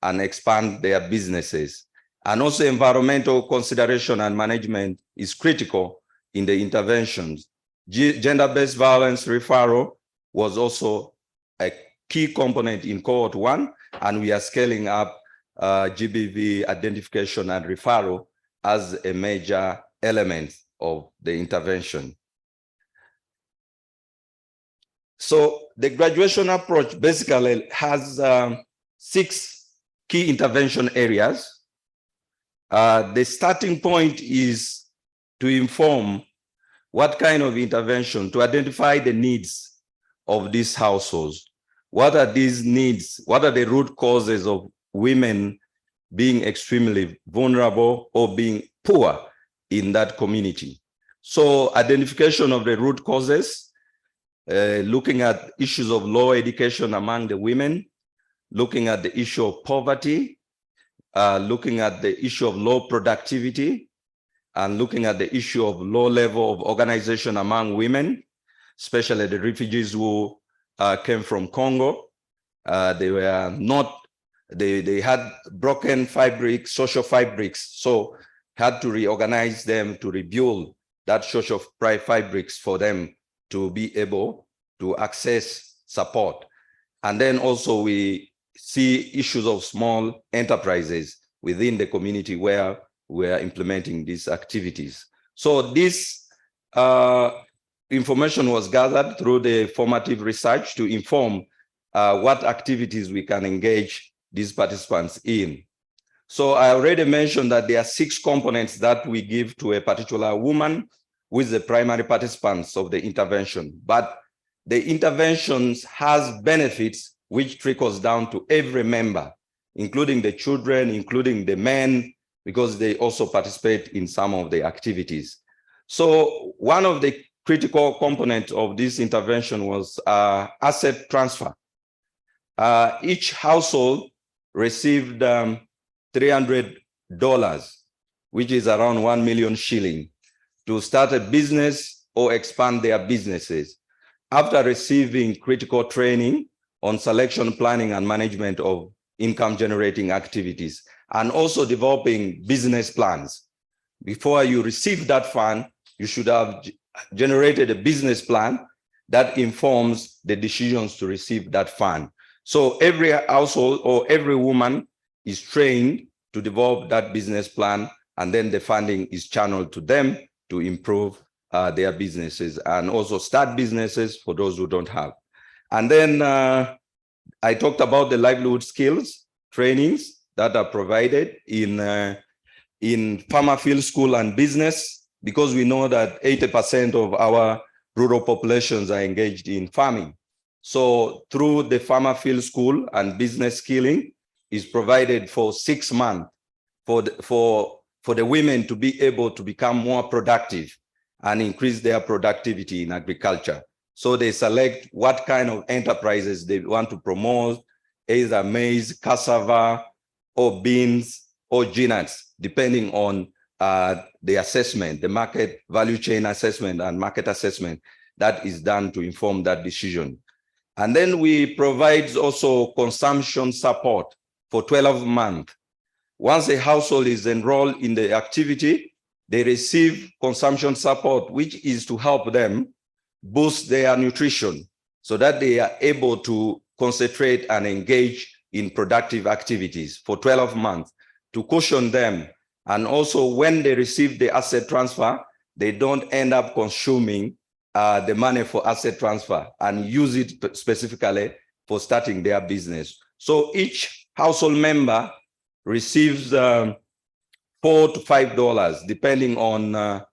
and expand their businesses. And also environmental consideration and management is critical in the interventions. Gender-based violence referral was also a key component in cohort 1, and we are scaling up GBV identification and referral as a major element of the intervention. So the graduation approach basically has 6 key intervention areas. The starting point is to inform what kind of intervention, to identify the needs of these households. What are these needs? What are the root causes of women being extremely vulnerable or being poor in that community? So identification of the root causes, looking at issues of low education among the women, looking at the issue of poverty, looking at the issue of low productivity, and looking at the issue of low level of organization among women, especially the refugees who came from Congo. They were not, they had broken fabrics, social fabrics, so had to reorganize them to rebuild that social fabrics for them to be able to access support. And then also we see issues of small enterprises within the community where we are implementing these activities. So this information was gathered through the formative research to inform what activities we can engage these participants in. So I already mentioned that there are 6 components that we give to a particular woman who is the primary participants of the intervention. But the interventions has benefits which trickles down to every member, including the children, including the men, because they also participate in some of the activities. So one of the critical components of this intervention was asset transfer. Each household received $300, which is around 1 million shilling, to start a business or expand their businesses after receiving critical training on selection, planning, and management of income generating activities, and also developing business plans. Before you receive that fund, you should have generated a business plan that informs the decisions to receive that fund. So every household or every woman is trained to develop that business plan, and then the funding is channeled to them to improve their businesses and also start businesses for those who don't have. And then I talked about the livelihood skills trainings that are provided in farmer field school and business, because we know that 80% of our rural populations are engaged in farming. So through the farmer field school and business skilling is provided for 6 months for the women to be able to become more productive and increase their productivity in agriculture. So they select what kind of enterprises they want to promote, either maize, cassava, or beans, or peanuts, depending on the assessment, the market value chain assessment and market assessment that is done to inform that decision. And then we provide also consumption support for 12 months. Once a household is enrolled in the activity, they receive consumption support, which is to help them boost their nutrition so that they are able to concentrate and engage in productive activities for 12 months to cushion them. And also when they receive the asset transfer, they don't end up consuming the money for asset transfer and use it specifically for starting their business. So each household member receives $4 to $5,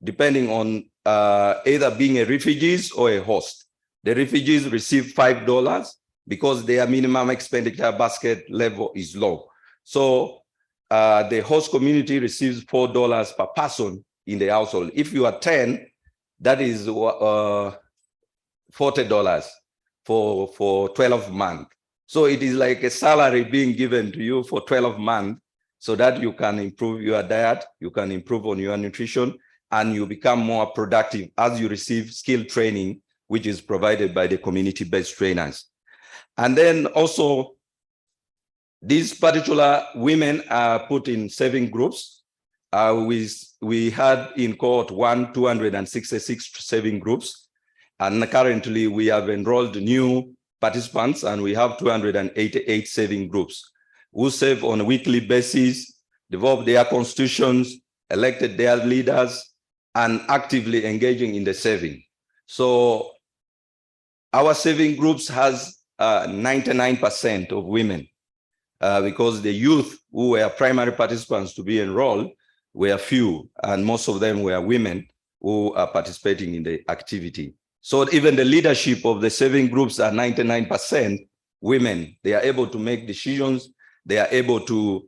depending on either being a refugees or a host. The refugees receive $5 because their minimum expenditure basket level is low. So the host community receives $4 per person in the household. If you are 10, that is $40 for 12 months. So it is like a salary being given to you for 12 months so that you can improve your diet, you can improve on your nutrition, and you become more productive as you receive skill training, which is provided by the community-based trainers. And then also, these particular women are put in saving groups. We had in cohort 1, 266 saving groups. And currently we have enrolled new participants, and we have 288 saving groups who save on a weekly basis, develop their constitutions, elected their leaders, and actively engaging in the saving. So our saving groups has 99% of women because the youth who were primary participants to be enrolled were few, and most of them were women who are participating in the activity. So even the leadership of the saving groups are 99% women. They are able to make decisions. They are able to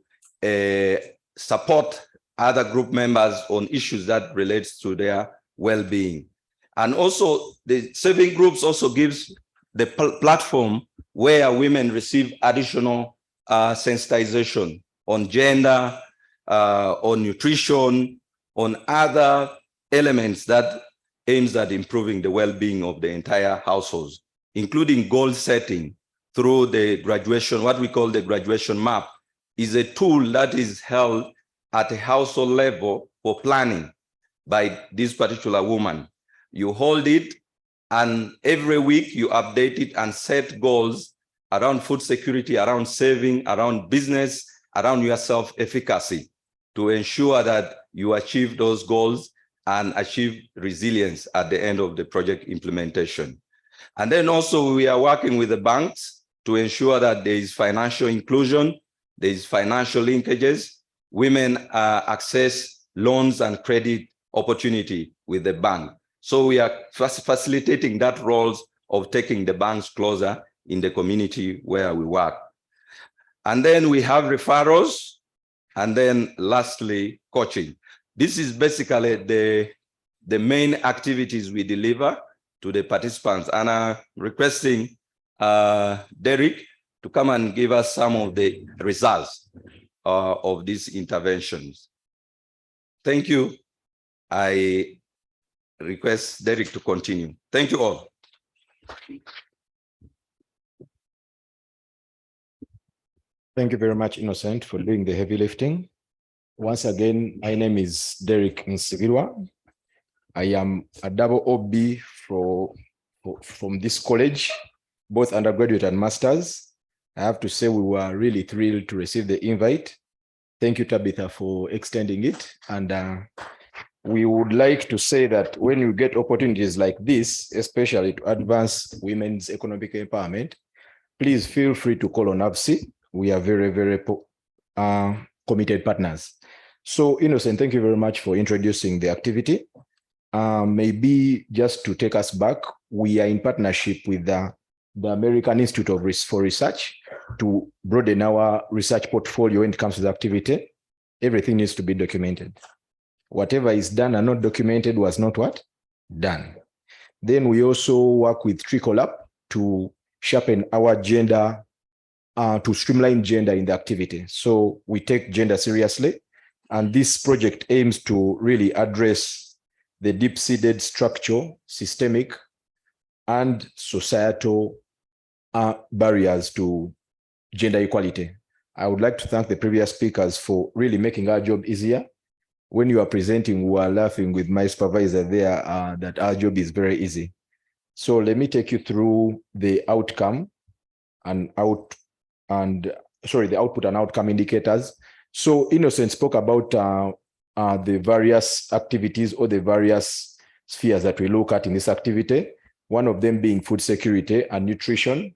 support other group members on issues that relates to their well-being. And also the saving groups also gives the platform where women receive additional sensitization on gender, on nutrition, on other elements that aims at improving the well-being of the entire households, including goal setting through the graduation. What we call the graduation map is a tool that is held at a household level for planning by this particular woman. You hold it And every week you update it and set goals around food security, around saving, around business, around your self-efficacy to ensure that you achieve those goals and achieve resilience at the end of the project implementation. And then also we are working with the banks to ensure that there is financial inclusion, there is financial linkages, women access loans and credit opportunity with the bank. So we are facilitating that roles of taking the banks closer in the community where we work. And then we have referrals, and then lastly, coaching. This is basically the main activities we deliver to the participants. And I'm requesting Derek to come and give us some of the results of these interventions. Thank you. I request Derek to continue. Thank you all. Thank you very much, Innocent, for doing the heavy lifting. Once again, my name is Derek Nsigirwa. I am a double OB from this college, both undergraduate and masters. I have to say we were really thrilled to receive the invite. Thank you, Tabitha, for extending it. And we would like to say that when you get opportunities like this, especially to advance women's economic empowerment, please feel free to call on ABSI. We are very, very committed partners. So, Innocent, thank you very much for introducing the activity. Maybe just to take us back, we are in partnership with the American Institute for Research to broaden our research portfolio when it comes to the activity. Everything needs to be documented. Whatever is done and not documented was not what? Done. Then we also work with Tricolab to sharpen our gender, to streamline gender in the activity. So we take gender seriously. And this project aims to really address the deep-seated structural, systemic, and societal barriers to gender equality. I would like to thank the previous speakers for really making our job easier. When you are presenting, we are laughing with my supervisor there that our job is very easy. So let me take you through the outcome and the output and outcome indicators. So Innocent spoke about the various activities or the various spheres that we look at in this activity, one of them being food security and nutrition.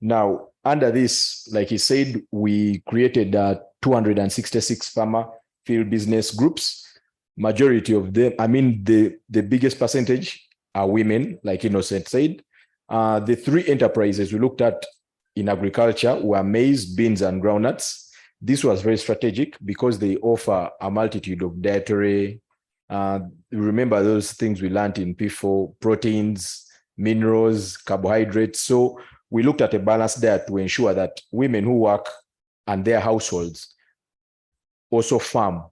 Now, under this, like he said, we created 266 farmer field business groups. Majority of them, I mean, the biggest percentage are women, like Innocent said. The three enterprises we looked at in agriculture were maize, beans, and groundnuts. This was very strategic because they offer a multitude of dietary, remember those things we learned in P4, proteins, minerals, carbohydrates. So we looked at a balanced diet to ensure that women who work and their households also farm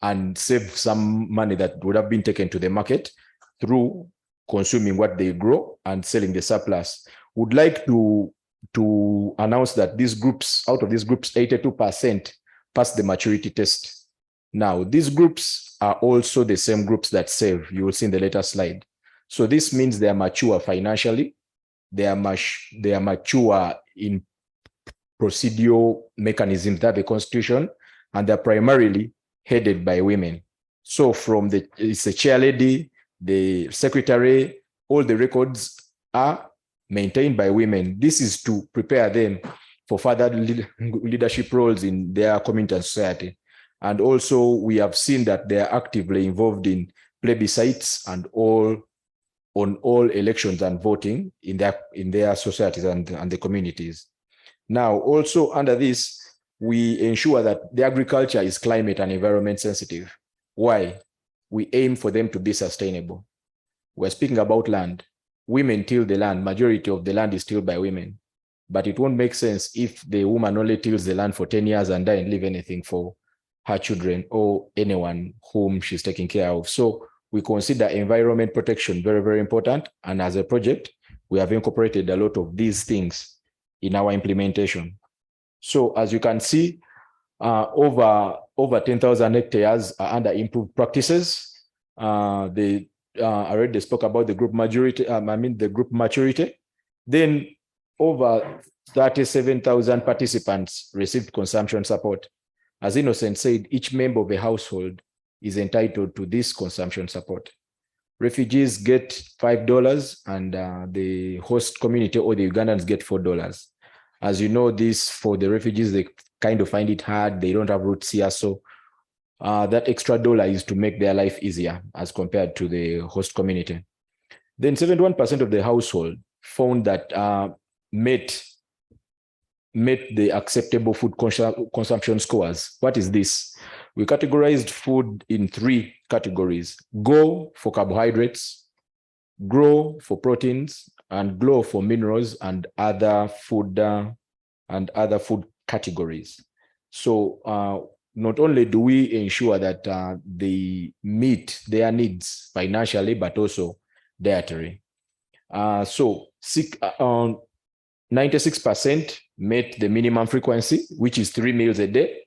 and save some money that would have been taken to the market through consuming what they grow and selling the surplus. Would like to announce that these groups, out of these groups, 82% passed the maturity test. Now, these groups are also the same groups that save. You will see in the later slide. So this means they are mature financially, they are mature in procedural mechanisms that the Constitution, and they're primarily headed by women. So from it's the chair lady, the secretary, all the records are maintained by women. This is to prepare them for further leadership roles in their community and society. And also we have seen that they are actively involved in plebiscites and on all elections and voting in their societies and the communities. Now, also under this, we ensure that the agriculture is climate and environment sensitive. Why? We aim for them to be sustainable. We're speaking about land. Women till the land, majority of the land is tilled by women. But it won't make sense if the woman only tills the land for 10 years and doesn't leave anything for her children or anyone whom she's taking care of. So we consider environment protection very, very important. And as a project, we have incorporated a lot of these things in our implementation. So as you can see, over 10,000 hectares are under improved practices. The already spoke about the group majority, the group maturity. Then over 37,000 participants received consumption support. As Innocent said, each member of a household is entitled to this consumption support. Refugees get $5 and the host community or the Ugandans get $4. As you know, this for the refugees, they kind of find it hard. They don't have roots here. So that extra dollar is to make their life easier as compared to the host community. Then 71% of the household found that met the acceptable food consumption scores. What is this? We categorized food in 3 categories: GO for carbohydrates, GROW for proteins, and GLOW for minerals and other food categories. So not only do we ensure that they meet their needs financially, but also dietary. So 96% met the minimum frequency, which is 3 meals a day,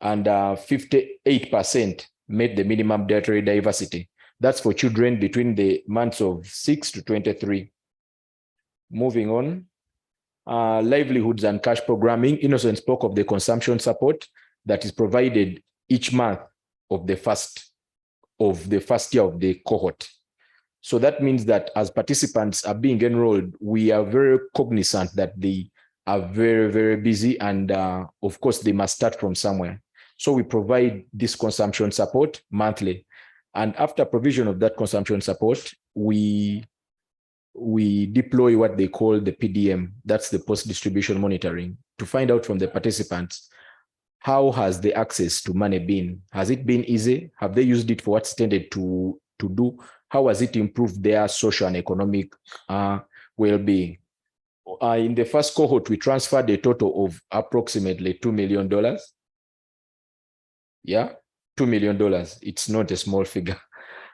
and 58% met the minimum dietary diversity. That's for children between the months of 6 to 23. Moving on, livelihoods and cash programming. Innocent spoke of the consumption support that is provided each month of the first year of the cohort. So that means that as participants are being enrolled, we are very cognizant that they are very, very busy, and of course they must start from somewhere. So we provide this consumption support monthly. And after provision of that consumption support, we deploy what they call the PDM, that's the post-distribution monitoring, to find out from the participants, how has the access to money been? Has it been easy? Have they used it for what's intended to do? How has it improved their social and economic well-being? In the first cohort, we transferred a total of approximately $2 million. Yeah, $2 million. It's not a small figure.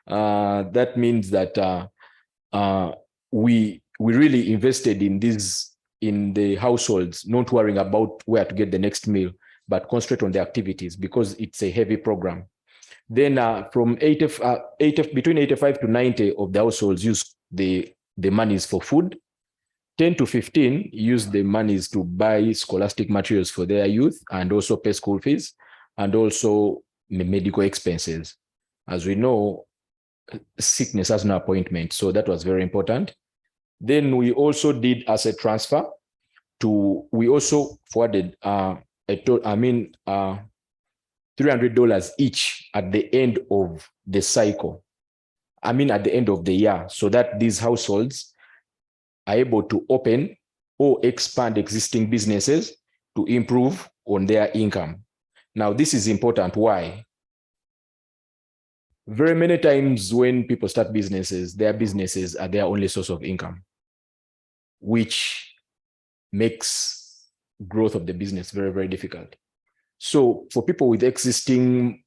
That means that we really invested in the households, not worrying about where to get the next meal, but concentrate on the activities because it's a heavy program. Then from between 85 to 90 of the households use the monies for food. 10 to 15 use the monies to buy scholastic materials for their youth and also pay school fees and also medical expenses. As we know, sickness has no appointment, so that was very important. Then we also did asset transfer we also forwarded $300 each at the end of the cycle. At the end of the year, so that these households are able to open or expand existing businesses to improve on their income. Now, this is important. Why? Very many times when people start businesses, their businesses are their only source of income, which makes growth of the business very, very difficult. So for people with existing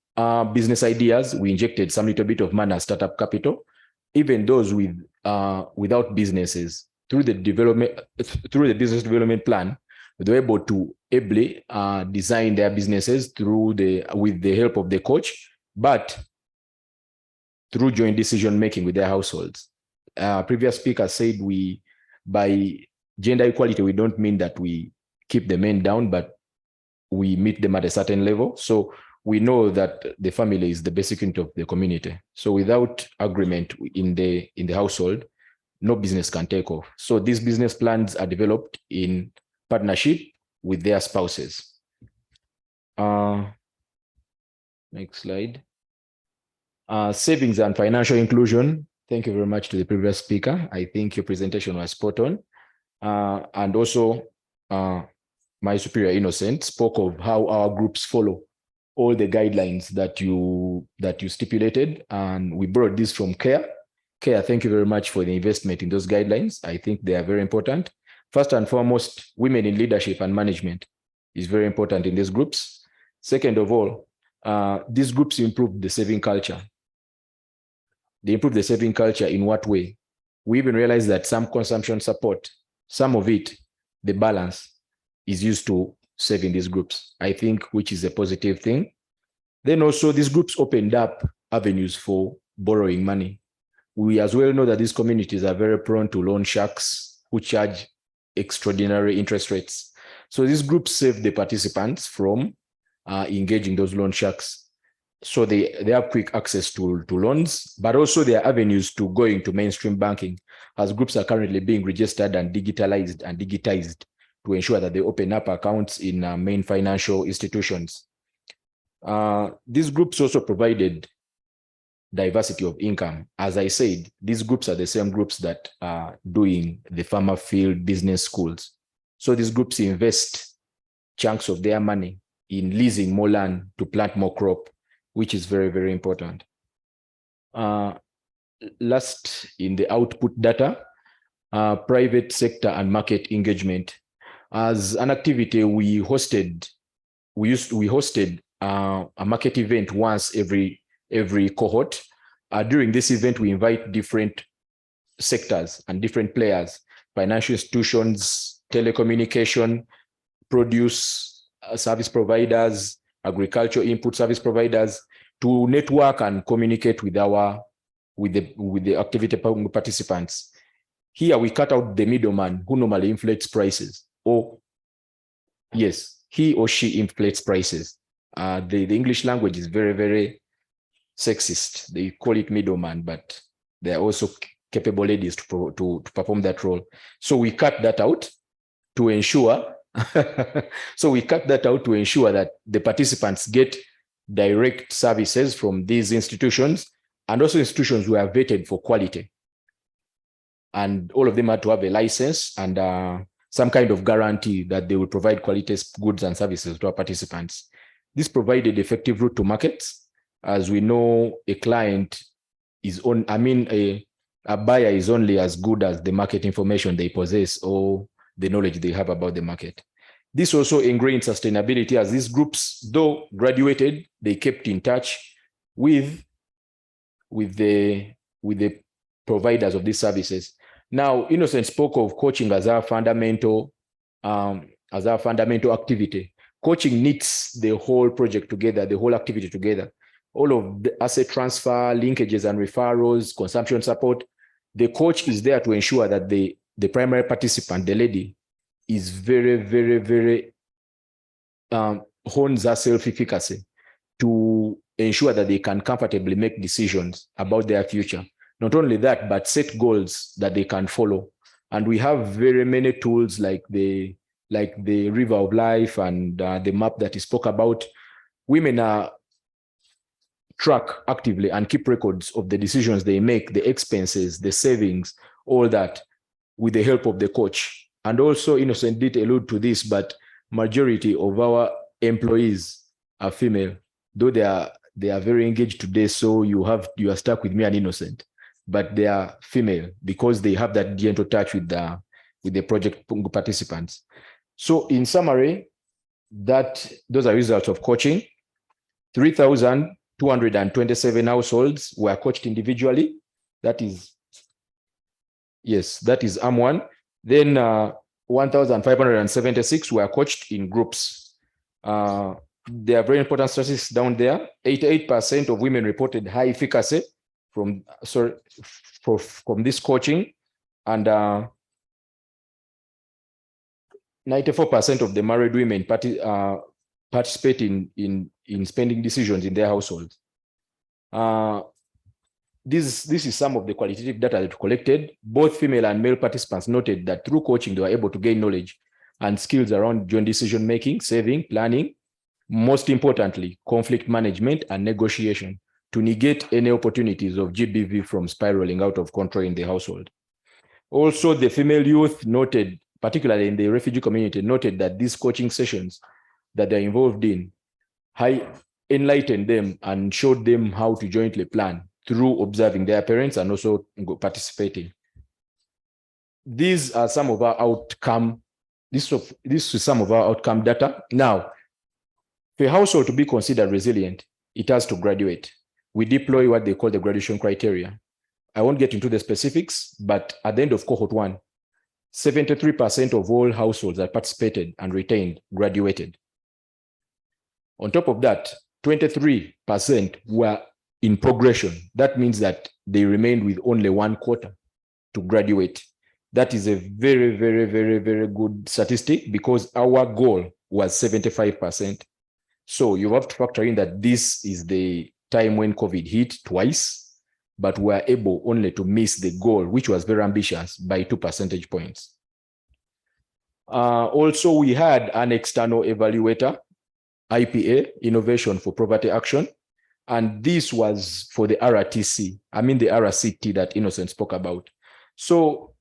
business ideas, we injected some little bit of money as startup capital. Even those without businesses, through the business development plan, they were able to ably design their businesses with the help of the coach, but through joint decision making with their households. Previous speaker said by gender equality, we don't mean that we keep the men down, but we meet them at a certain level. So we know that the family is the basic unit of the community. So without agreement in the household, no business can take off. So these business plans are developed in partnership with their spouses. Next slide. Savings and financial inclusion. Thank you very much to the previous speaker. I think your presentation was spot on. And also, my superior Innocent spoke of how our groups follow all the guidelines that you stipulated, and we borrowed this from CARE. CARE, thank you very much for the investment in those guidelines. I think they are very important. First and foremost, women in leadership and management is very important in these groups. Second of all, these groups improve the saving culture. They improve the saving culture in what way? We even realize that some consumption support, some of it, the balance is used to save in these groups, I think, which is a positive thing. Then also these groups opened up avenues for borrowing money. We as well know that these communities are very prone to loan sharks who charge extraordinary interest rates. So these groups save the participants from engaging those loan sharks. So they have quick access to loans, but also there are avenues to going to mainstream banking, as groups are currently being registered and digitized to ensure that they open up accounts in main financial institutions. These groups also provided diversity of income. As I said, these groups are the same groups that are doing the farmer field business schools. So these groups invest chunks of their money in leasing more land to plant more crop, which is very, very important. Last, in the output data, private sector and market engagement. As an activity, we hosted a market event once every cohort. During this event, we invite different sectors and different players, financial institutions, telecommunication, produce service providers, agriculture input service providers, to network and communicate with the activity participants. Here we cut out the middleman who normally inflates prices, or yes, he or she inflates prices. The English language is very, very sexist. They call it middleman, but there are also capable ladies to perform that role. So we cut that out to ensure that the participants get direct services from these institutions, and also institutions who are vetted for quality. And all of them had to have a license and some kind of guarantee that they will provide quality goods and services to our participants. This provided effective route to markets. As we know, a client is on, a buyer is only as good as the market information they possess or the knowledge they have about the market. This also ingrained sustainability, as these groups, though graduated, they kept in touch with the providers of these services. Now, Innocent spoke of coaching as our fundamental activity. Coaching knits the whole project together, the whole activity together. All of the asset transfer, linkages and referrals, consumption support. The coach is there to ensure that the primary participant, the lady, is very, very, very hones her self-efficacy to ensure that they can comfortably make decisions about their future. Not only that, but set goals that they can follow. And we have very many tools like the River of Life and the map that he spoke about. Women track actively and keep records of the decisions they make, the expenses, the savings, all that, with the help of the coach. And also, Innocent did allude to this, but majority of our employees are female, though they are very engaged today. So you are stuck with me and Innocent, but they are female because they have that gentle touch with the project participants. So in summary, those are results of coaching. 3,227 households were coached individually. That is AM1. Then 1,576 were coached in groups. There are very important statistics down there. 88% of women reported high efficacy from this coaching, and 94% of the married women participate in spending decisions in their households. This is some of the qualitative data that we collected. Both female and male participants noted that through coaching, they were able to gain knowledge and skills around joint decision making, saving, planning, most importantly, conflict management and negotiation, to negate any opportunities of GBV from spiraling out of control in the household. Also, the female youth noted, particularly in the refugee community, noted that these coaching sessions that they're involved in enlightened them and showed them how to jointly plan through observing their parents and also participating. These are some of our outcome. This is some of our outcome data. Now, for a household to be considered resilient, it has to graduate. We deploy what they call the graduation criteria. I won't get into the specifics, but at the end of cohort 1, 73% of all households that participated and retained graduated. On top of that, 23% were in progression. That means that they remained with only 1 quarter to graduate. That is a very, very, very, very good statistic because our goal was 75%. So you have to factor in that this is the time when COVID hit twice, but we were able only to miss the goal, which was very ambitious, by 2 percentage points. Also, we had an external evaluator, IPA, Innovation for Poverty Action, and this was for the RCT that Innocent spoke about. So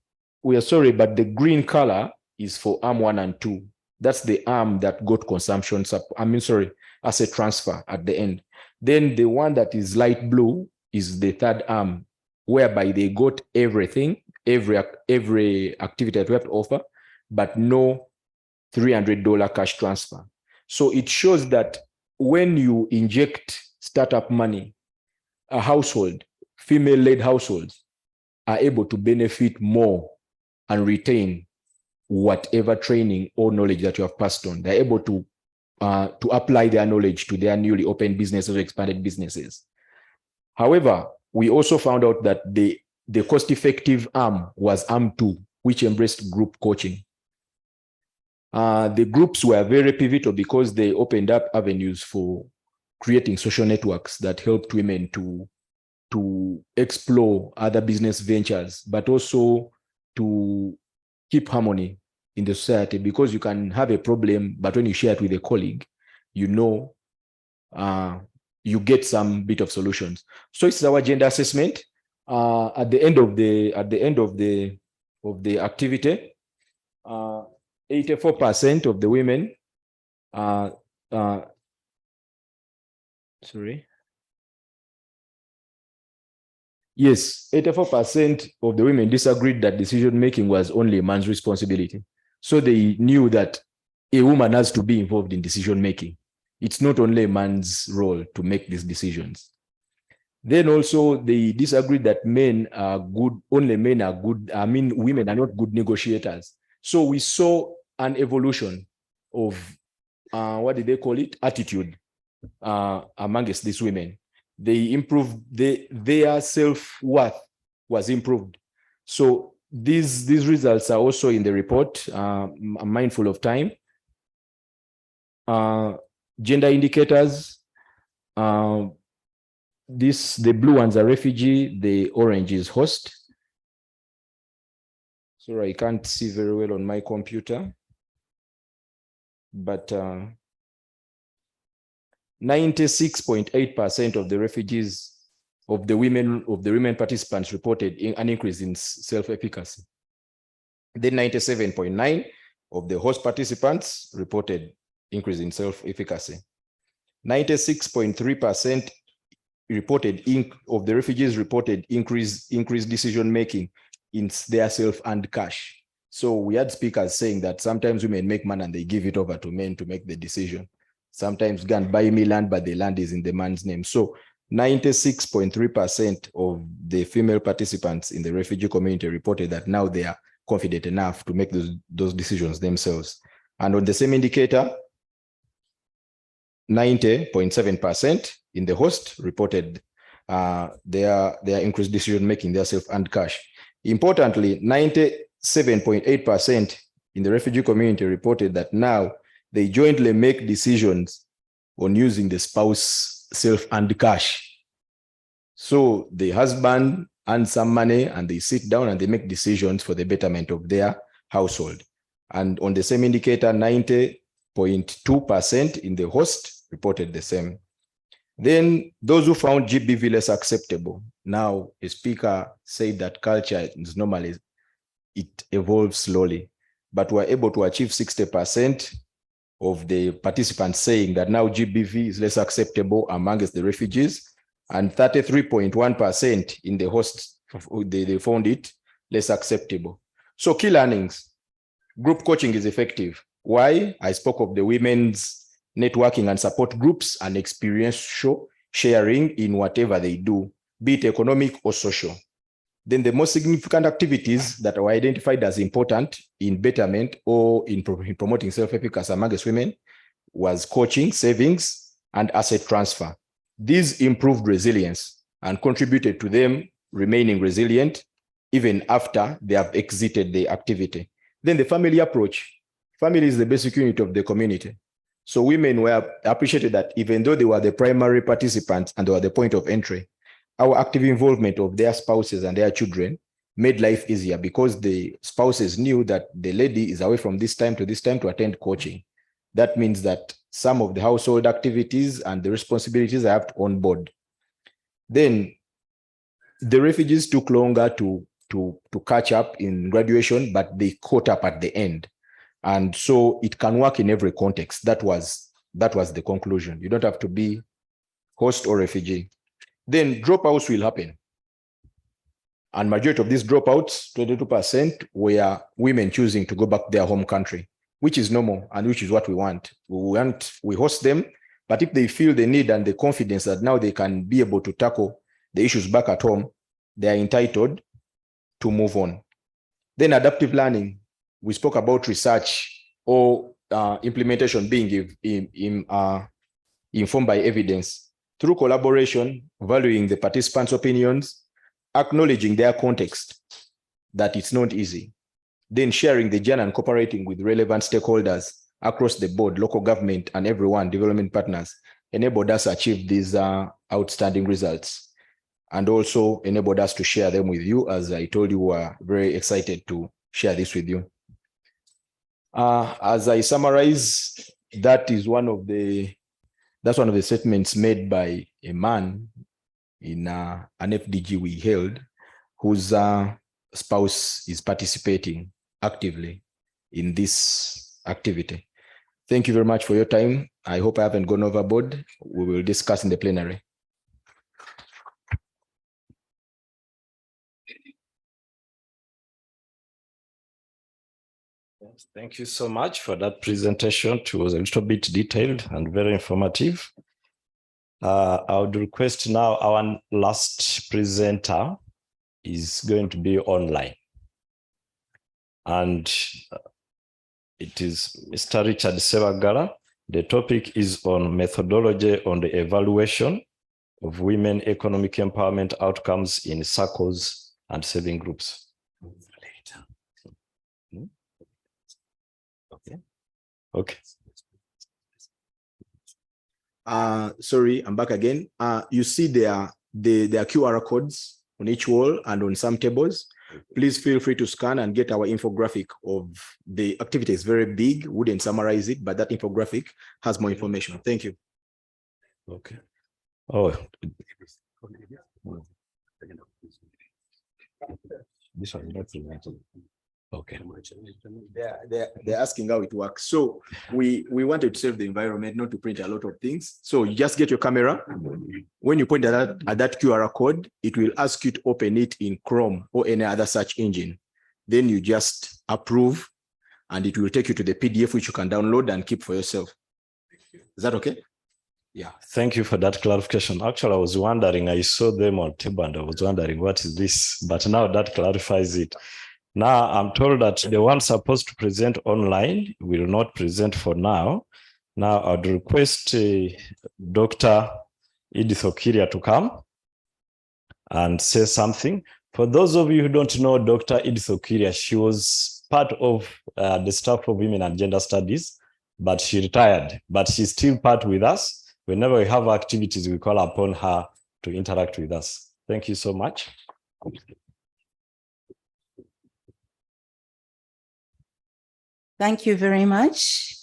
we are sorry, but the green color is for arm 1 and 2. That's the arm that got consumption, asset transfer at the end. Then the one that is light blue is the third arm, whereby they got everything, every activity that we have to offer, but no $300 cash transfer. So it shows that when you inject startup money, a household, female-led households are able to benefit more and retain whatever training or knowledge that you have passed on. They're able to apply their knowledge to their newly opened businesses or expanded businesses. However, we also found out that the cost-effective arm was arm 2, which embraced group coaching. The groups were very pivotal because they opened up avenues for creating social networks that helped women to explore other business ventures, but also to keep harmony in the society, because you can have a problem, but when you share it with a colleague, you know, you get some bit of solutions. So it's our gender assessment. At the end of the activity, 84% of the women, Yes, 84% of the women disagreed that decision-making was only a man's responsibility. So they knew that a woman has to be involved in decision-making. It's not only a man's role to make these decisions. Then also they disagreed that men are good, only men are good, women are not good negotiators. So we saw an evolution of, what did they call it? Attitude amongst these women. They improved, their self-worth was improved. So these results are also in the report. I'm mindful of time. Gender indicators. The blue ones are refugee, the orange is host. Sorry, I can't see very well on my computer. But 96.8% of the refugees, of the women participants reported an increase in self-efficacy. Then 97.9% of the host participants reported increase in self-efficacy. 96.3% of the refugees reported increased decision-making in their self-earned cash. So we had speakers saying that sometimes women make money and they give it over to men to make the decision. Sometimes go and buy me land, but the land is in the man's name. So 96.3% of the female participants in the refugee community reported that now they are confident enough to make those decisions themselves. And on the same indicator, 90.7% in the host reported their increased decision-making, their self-earned cash. Importantly, 97.8% in the refugee community reported that now they jointly make decisions on using the spouse self-earned cash. So the husband earns some money and they sit down and they make decisions for the betterment of their household. And on the same indicator, 90.2% in the host reported the same. Then those who found GBV less acceptable. Now a speaker said that culture is normally, it evolves slowly, but we're able to achieve 60% of the participants saying that now GBV is less acceptable amongst the refugees, and 33.1% in the hosts, they found it less acceptable. So key learnings, group coaching is effective. Why? I spoke of the women's networking and support groups and experiential sharing in whatever they do, be it economic or social. Then the most significant activities that were identified as important in betterment or in promoting self-efficacy amongst women was coaching, savings, and asset transfer. These improved resilience and contributed to them remaining resilient even after they have exited the activity. Then the family approach. Family is the basic unit of the community. So women were appreciated that even though they were the primary participants and they were the point of entry, our active involvement of their spouses and their children made life easier because the spouses knew that the lady is away from this time to attend coaching. That means that some of the household activities and the responsibilities I have to onboard. Then the refugees took longer to catch up in graduation, but they caught up at the end. And so it can work in every context. That was the conclusion. You don't have to be host or refugee. Then dropouts will happen. And majority of these dropouts, 22%, were women choosing to go back to their home country, which is normal and which is what we want. We host them, but if they feel the need and the confidence that now they can be able to tackle the issues back at home, they are entitled to move on. Then adaptive learning. We spoke about research or implementation being informed by evidence through collaboration, valuing the participants' opinions, acknowledging their context, that it's not easy. Then sharing the journey and cooperating with relevant stakeholders across the board, local government and everyone, development partners, enabled us to achieve these outstanding results. And also enabled us to share them with you. As I told you, we are very excited to share this with you. As I summarize, that's one of the statements made by a man in an FDG we held, whose spouse is participating actively in this activity. Thank you very much for your time. I hope I haven't gone overboard. We will discuss in the plenary. Yes, thank you so much for that presentation. It was a little bit detailed and very informative. I would request now our last presenter is going to be online. And it is Mr. Richard Sebagala. The topic is on methodology on the evaluation of women economic empowerment outcomes in circles and saving groups. Okay. Sorry, I'm back again. You see there are QR codes on each wall and on some tables. Please feel free to scan and get our infographic of the activity. It's very big. Wouldn't summarize it, but that infographic has more information. Thank you. Okay. Oh, this one. Okay. They're asking how it works. So we wanted to save the environment, not to print a lot of things. So you just get your camera. When you point at that QR code, it will ask you to open it in Chrome or any other search engine. Then you just approve and it will take you to the PDF, which you can download and keep for yourself. Is that okay? Yeah, thank you for that clarification. Actually, I was wondering, I saw them on table and I was wondering, what is this? But now that clarifies it. Now I'm told that the one supposed to present online will not present for now. Now I'd request Dr. Edith Okiria to come and say something. For those of you who don't know Dr. Edith Okiria, she was part of the staff of Women and Gender Studies, but she retired, but she's still part with us. Whenever we have activities, we call upon her to interact with us. Thank you so much. Thank you very much.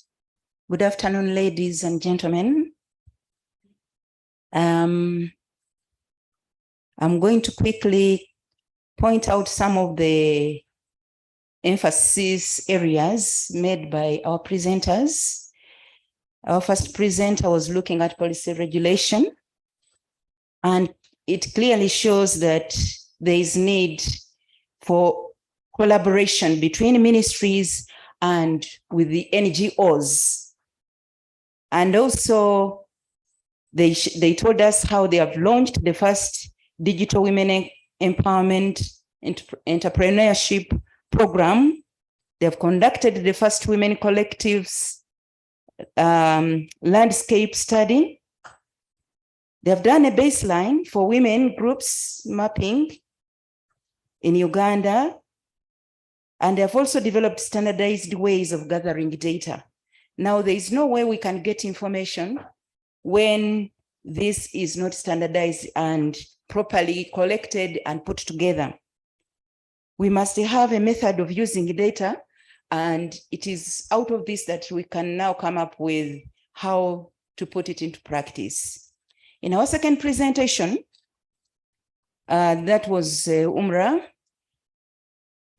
Good afternoon, ladies and gentlemen. I'm going to quickly point out some of the emphasis areas made by our presenters. Our first presenter was looking at policy regulation, and it clearly shows that there is need for collaboration between ministries and with the NGOs. And also, they told us how they have launched the first digital women empowerment entrepreneurship program. They have conducted the first women collectives landscape study. They have done a baseline for women groups mapping in Uganda, and they have also developed standardized ways of gathering data. Now, there is no way we can get information when this is not standardized and properly collected and put together. We must have a method of using data, and it is out of this that we can now come up with how to put it into practice. In our second presentation, that was UMRA,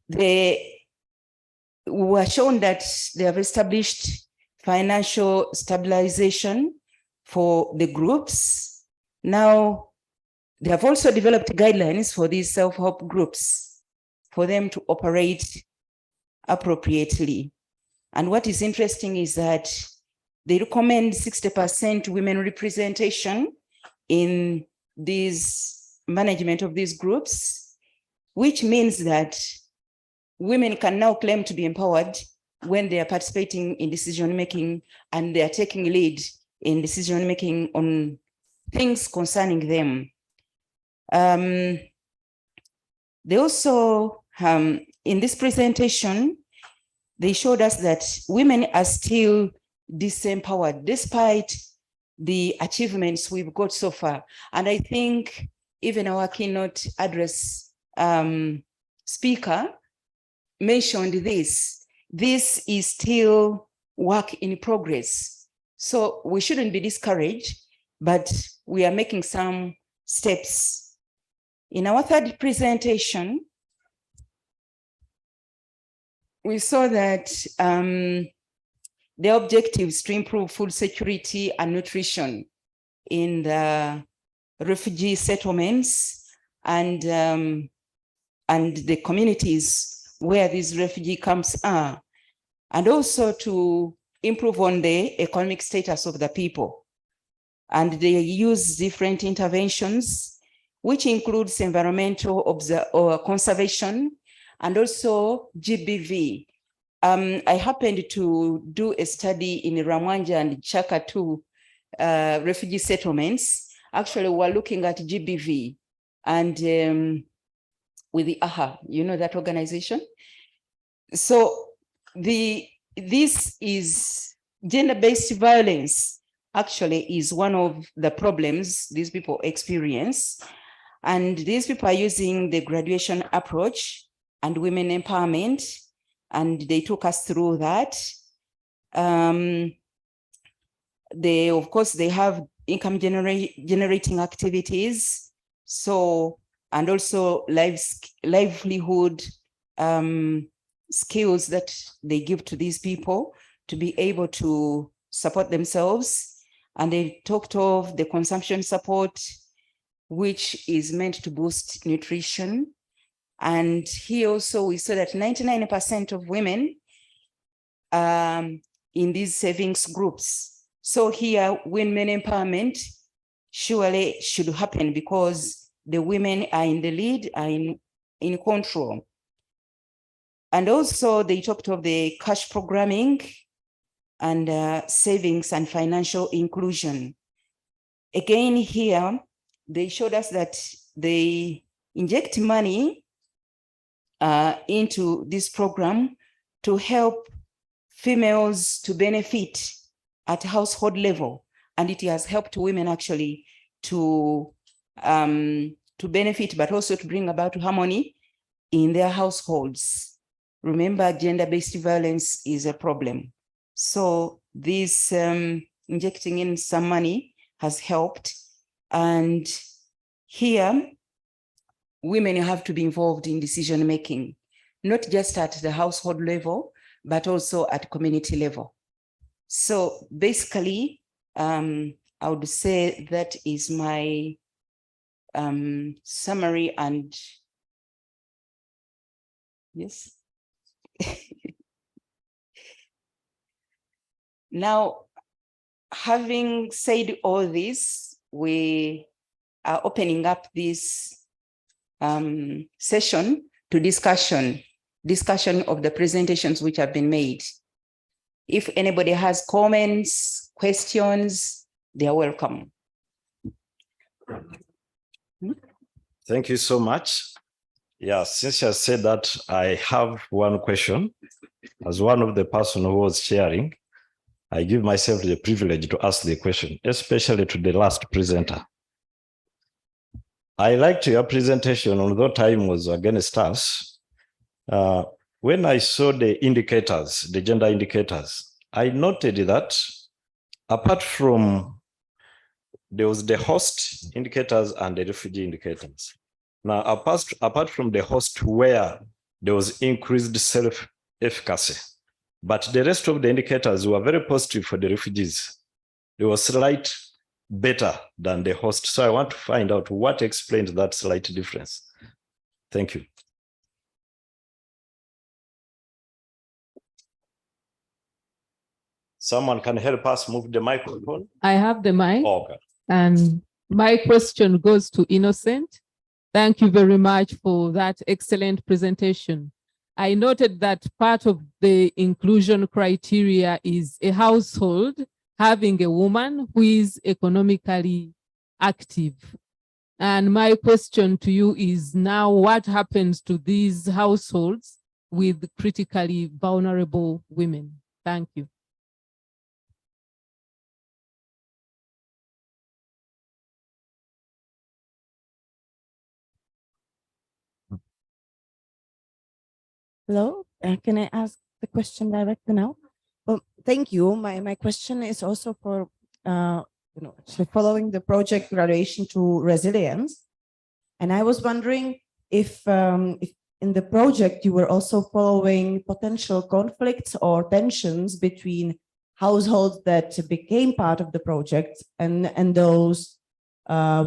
we were shown that they have established financial stabilization for the groups. Now, they have also developed guidelines for these self-help groups for them to operate appropriately. And what is interesting is that they recommend 60% women representation in this management of these groups, which means that women can now claim to be empowered when they are participating in decision-making and they are taking lead in decision-making on things concerning them. They also, in this presentation, they showed us that women are still disempowered despite the achievements we've got so far. And I think even our keynote address speaker mentioned this. This is still work in progress. So we shouldn't be discouraged, but we are making some steps. In our third presentation, we saw that the objectives to improve food security and nutrition in the refugee settlements and the communities where these refugee camps are, and also to improve on the economic status of the people. And they use different interventions, which includes environmental conservation and also GBV. I happened to do a study in Ramwanja and Chakatu refugee settlements. Actually, we're looking at GBV and with the AHA, you know that organization? So this is gender-based violence actually is one of the problems these people experience. And these people are using the graduation approach and women empowerment, and they took us through that. Of course, they have income generating activities. So, and also livelihood skills that they give to these people to be able to support themselves. And they talked of the consumption support, which is meant to boost nutrition. And here also we saw that 99% of women in these savings groups. So here women empowerment surely should happen because the women are in the lead, are in control. And also they talked of the cash programming and savings and financial inclusion. Again, here, they showed us that they inject money into this program to help females to benefit at household level. And it has helped women actually to benefit, but also to bring about harmony in their households. Remember, gender-based violence is a problem. So this injecting in some money has helped. And here, women have to be involved in decision-making, not just at the household level, but also at community level. So basically, I would say that is my summary and yes. Now, having said all this, we are opening up this session to discussion of the presentations which have been made. If anybody has comments, questions, they are welcome. Thank you so much. Yeah, since you said that, I have one question. As one of the person who was sharing, I give myself the privilege to ask the question, especially to the last presenter. I liked your presentation, although time was against us. When I saw the indicators, the gender indicators, I noted that apart from there was the host indicators and the refugee indicators. Now, apart from the host where there was increased self-efficacy, but the rest of the indicators were very positive for the refugees. They were slight better than the host. So I want to find out what explains that slight difference. Thank you. Someone can help us move the microphone? I have the mic. Okay. And my question goes to Innocent. Thank you very much for that excellent presentation. I noted that part of the inclusion criteria is a household having a woman who is economically active. And my question to you is now, what happens to these households with critically vulnerable women? Thank you. Hello, can I ask the question directly now? Well, thank you. My question is also for, actually following the project Graduation to Resilience. And I was wondering if in the project you were also following potential conflicts or tensions between households that became part of the project and those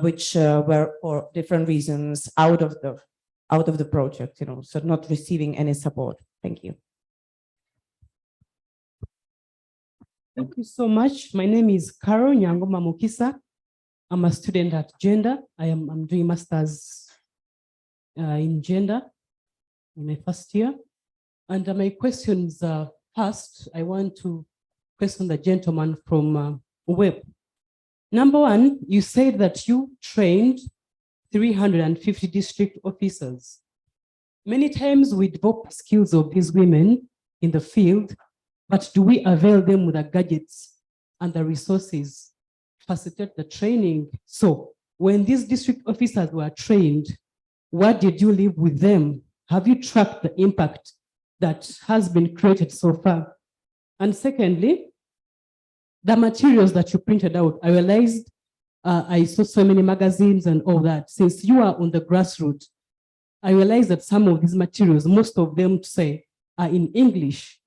which were for different reasons out of the project, so not receiving any support. Thank you. Thank you so much. My name is Carol Nyangoma Mukisa. I'm a student at Gender. I'm doing masters in gender in my first year. And my questions first, I want to question the gentleman from WEP. Number one, you said that you trained 350 district officers. Many times we develop the skills of these women in the field, but do we avail them with the gadgets and the resources to facilitate the training? So when these district officers were trained, what did you leave with them? Have you tracked the impact that has been created so far? And secondly, the materials that you printed out, I realized I saw so many magazines and all that. Since you are on the grassroots, I realized that some of these materials, most of them say, are in English.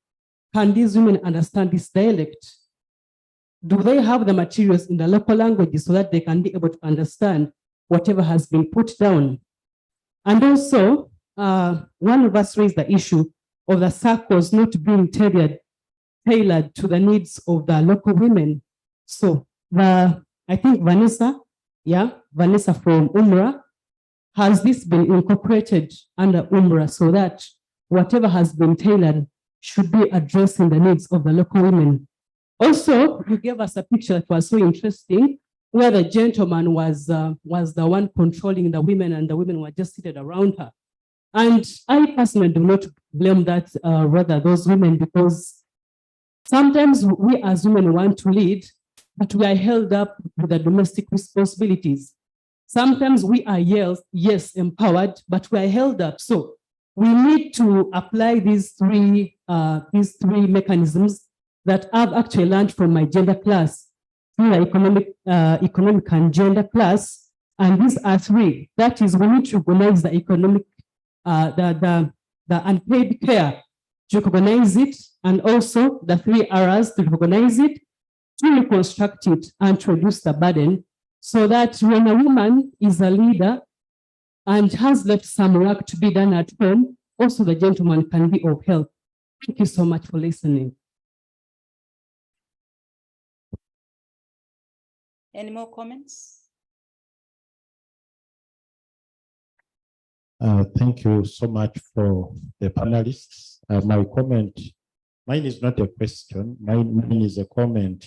Can these women understand this dialect? Do they have the materials in the local languages so that they can be able to understand whatever has been put down? And also, one of us raised the issue of the circles not being tailored to the needs of the local women. So I think Vanessa from UMRA, has this been incorporated under UMRA so that whatever has been tailored should be addressing the needs of the local women? Also, you gave us a picture that was so interesting, where the gentleman was the one controlling the women and the women were just seated around her. And I personally do not blame that, rather those women, because sometimes we as women want to lead, but we are held up with the domestic responsibilities. Sometimes we are, yes, empowered, but we are held up. So we need to apply these three mechanisms that I've actually learned from my gender class, economic and gender class. And these are three. That is, we need to recognize the economic, the unpaid care, to recognize it, and also the 3 R's, to recognize it, to reconstruct it, and to reduce the burden, so that when a woman is a leader and has left some work to be done at home, also the gentleman can be of help. Thank you so much for listening. Any more comments? Thank you so much for the panelists. My comment, mine is not a question, mine is a comment.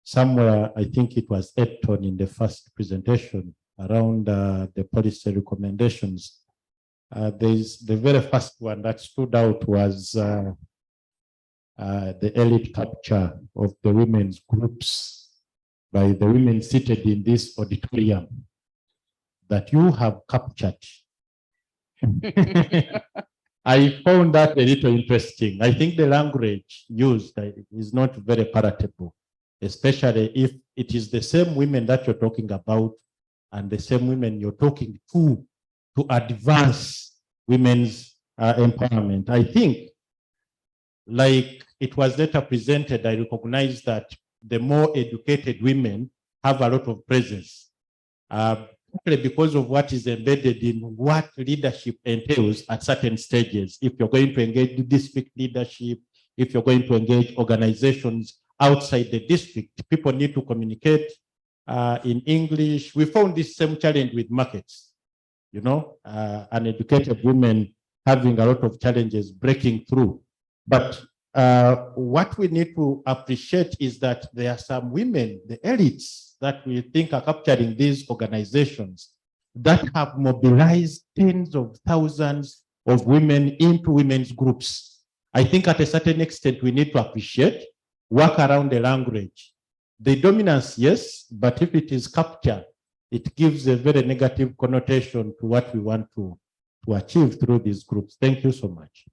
Somewhere, I think it was Edton in the first presentation, around the policy recommendations. There's the very first one that stood out was the elite capture of the women's groups by the women seated in this auditorium that you have captured. I found that a little interesting. I think the language used is not very palatable, especially if it is the same women that you're talking about and the same women you're talking to advance women's empowerment. I think, like it was later presented, I recognize that the more educated women have a lot of presence. Because of what is embedded in what leadership entails at certain stages. If you're going to engage district leadership, if you're going to engage organizations outside the district, people need to communicate in English. We found this same challenge with markets, uneducated women having a lot of challenges breaking through. But what we need to appreciate is that there are some women, the elites, that we think are capturing these organizations that have mobilized tens of thousands of women into women's groups. I think at a certain extent, we need to appreciate, work around the language. The dominance, yes, but if it is captured, it gives a very negative connotation to what we want to achieve through these groups. Thank you so much.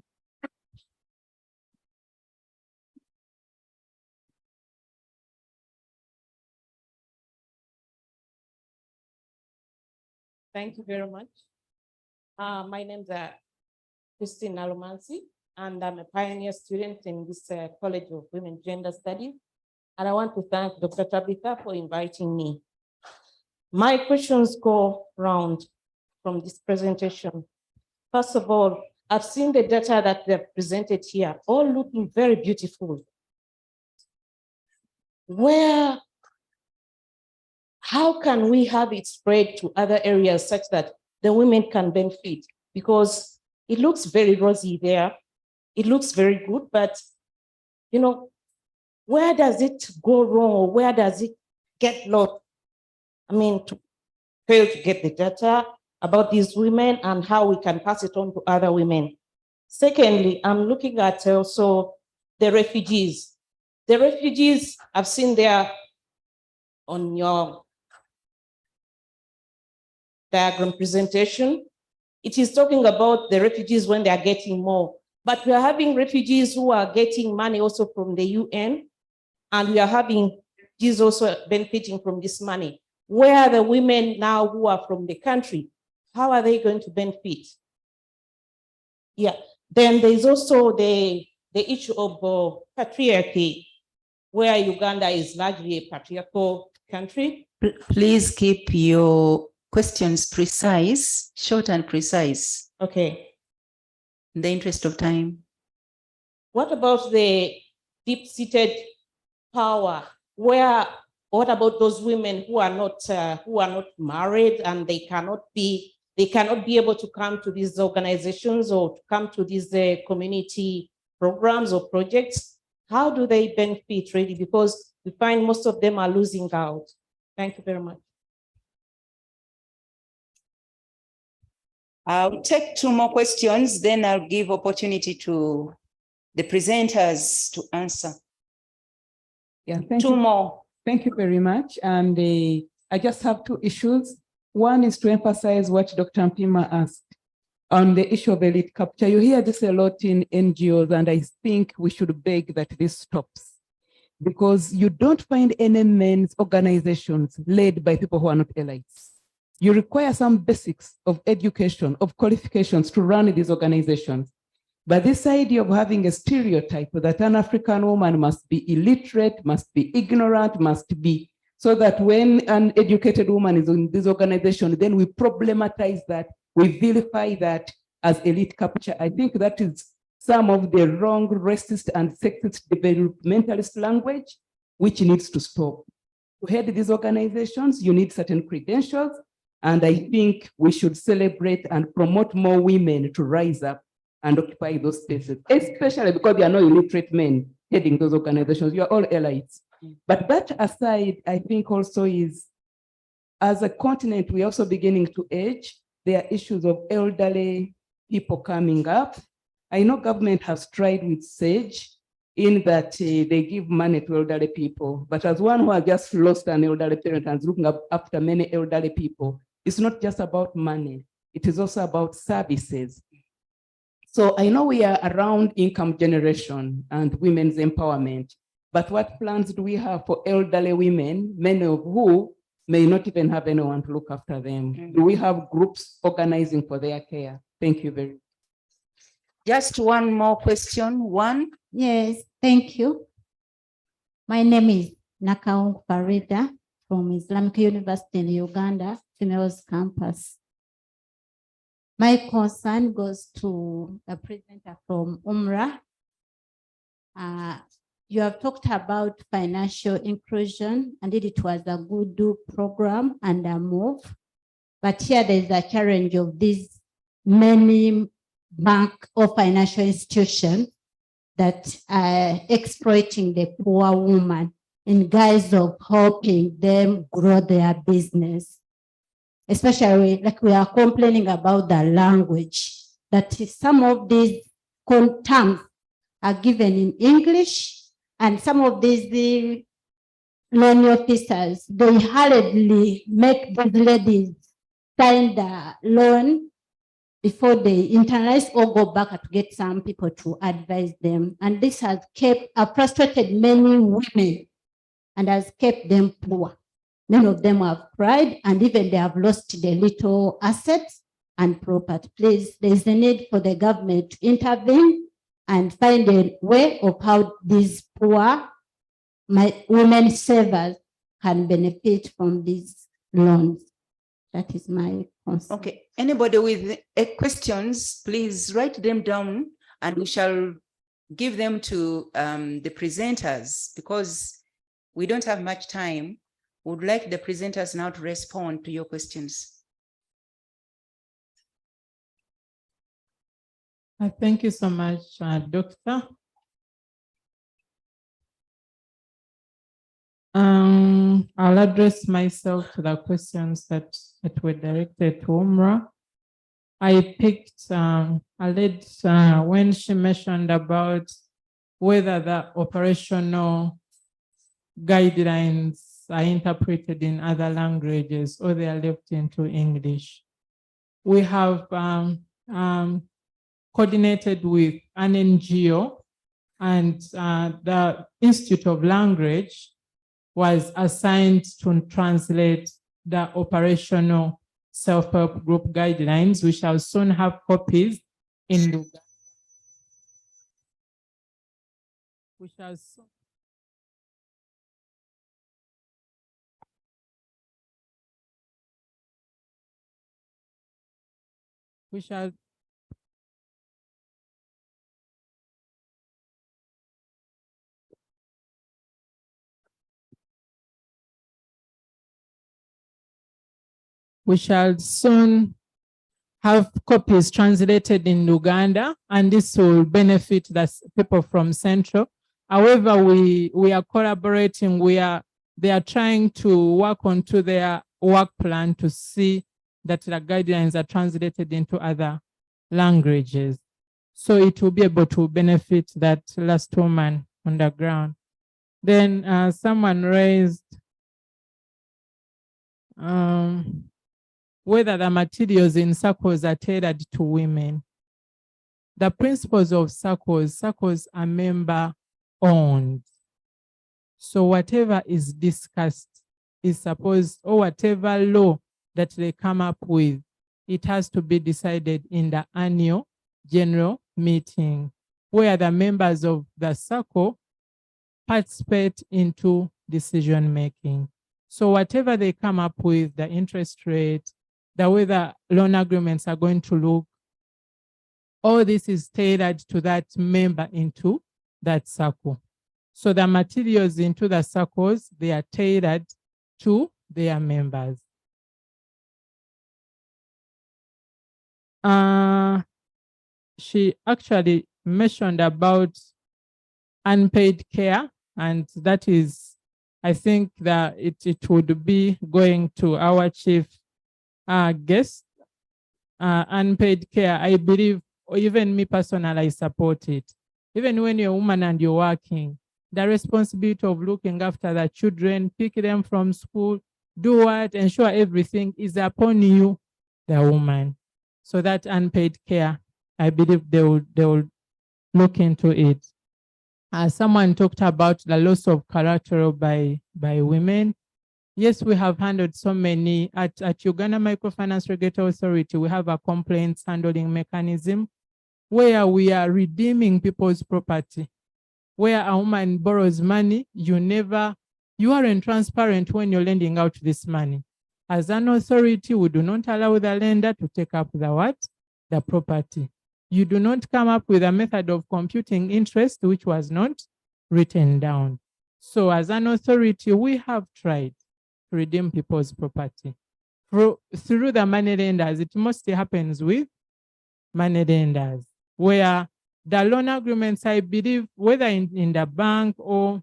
Thank you very much. My name is Christine Nalumansi, and I'm a pioneer student in this College of Women Gender Studies. And I want to thank Dr. Tabitha for inviting me. My questions go round from this presentation. First of all, I've seen the data that they've presented here, all looking very beautiful. How can we have it spread to other areas such that the women can benefit? Because it looks very rosy there. It looks very good, but where does it go wrong, or where does it get lost? I mean, to fail to get the data about these women and how we can pass it on to other women. Secondly, I'm looking at also the refugees. The refugees I've seen there on your diagram presentation. It is talking about the refugees when they are getting more, but we are having refugees who are getting money also from the UN, and we are having refugees also benefiting from this money. Where are the women now who are from the country? How are they going to benefit? Yeah, then there's also the issue of patriarchy, where Uganda is largely a patriarchal country. Please keep your questions precise, short and precise. Okay. In the interest of time. What about the deep-seated power? What about those women who are not married and they cannot be able to come to these organizations or to come to these community programs or projects? How do they benefit really? Because we find most of them are losing out. Thank you very much. I'll take two more questions, then I'll give opportunity to the presenters to answer. Yeah, thank two you. more. Thank you very much. And I just have two issues. One is to emphasize what Dr. Mpima asked on the issue of elite capture. You hear this a lot in NGOs, and I think we should beg that this stops, because you don't find any men's organizations led by people who are not elites. You require some basics of education, of qualifications to run these organizations. But this idea of having a stereotype that an African woman must be illiterate, must be ignorant, must be, so that when an educated woman is in this organization, then we problematize that, we vilify that as elite capture. I think that is some of the wrong, racist and sexist developmentalist language, which needs to stop. To head these organizations, you need certain credentials. And I think we should celebrate and promote more women to rise up and occupy those spaces, especially because there are no illiterate men heading those organizations. You are all elites. But that aside, I think also is as a continent, we're also beginning to age. There are issues of elderly people coming up. I know government has tried with SAGE in that they give money to elderly people, but as one who has just lost an elderly parent and is looking up after many elderly people, it's not just about money. It is also about services. So I know we are around income generation and women's empowerment, but what plans do we have for elderly women, many of who may not even have anyone to look after them? Do we have groups organizing for their care? Thank you very much. Just one more question. One. Yes, thank you. My name is Nakaung Farida from Islamic University in Uganda, Females Campus. My concern goes to the presenter from UMRA. You have talked about financial inclusion, and it was a good program and a move. But here there's a challenge of these many bank or financial institutions that are exploiting the poor woman in guise of helping them grow their business. Especially like we are complaining about the language, that some of these terms are given in English, and some of these loan officers, they hurriedly make these ladies sign the loan before they internalize or go back to get some people to advise them. And this has frustrated many women and has kept them poor. Many of them have cried, and even they have lost their little assets and property. Please, there's a need for the government to intervene and find a way of how these poor women savers can benefit from these loans. That is my concern. Okay, anybody with questions, please write them down and we shall give them to the presenters, because we don't have much time. Would like the presenters now to respond to your questions. Thank you so much, Doctor. I'll address myself to the questions that were directed to UMRA. I picked a lead when she mentioned about whether the operational guidelines are interpreted in other languages or they are left into English. We have coordinated with an NGO, and the Institute of Language was assigned to translate the operational self-help group guidelines. We shall soon have copies in Uganda. We shall soon. We shall soon have copies translated in Uganda, and this will benefit the people from Central. However, we are collaborating. They are trying to work onto their work plan to see that the guidelines are translated into other languages. So it will be able to benefit that last woman on the ground. Then someone raised whether the materials in circles are tailored to women. The principles of circles are member owned. So whatever is discussed is supposed, or whatever law that they come up with, it has to be decided in the annual general meeting, where the members of the circle participate into decision making. So whatever they come up with, the interest rate, the way the loan agreements are going to look, all this is tailored to that member into that circle. So the materials into the circles, they are tailored to their members. She actually mentioned about unpaid care, and that is I think that it would be going to our chief guest, unpaid care. I believe, or even me personally, I support it. Even when you're a woman and you're working, the responsibility of looking after the children, pick them from school, do what, ensure everything is upon you, the woman. So that unpaid care, I believe they will look into it. Someone talked about the loss of collateral by women. Yes, we have handled so many. At Uganda Microfinance Regulatory Authority, we have a complaints handling mechanism where we are redeeming people's property. Where a woman borrows money, you aren't transparent when you're lending out this money. As an authority, we do not allow the lender to take up the property. You do not come up with a method of computing interest which was not written down. So as an authority, we have tried to redeem people's property. Through the money lenders, it mostly happens with money lenders, where the loan agreements, I believe, whether in the bank or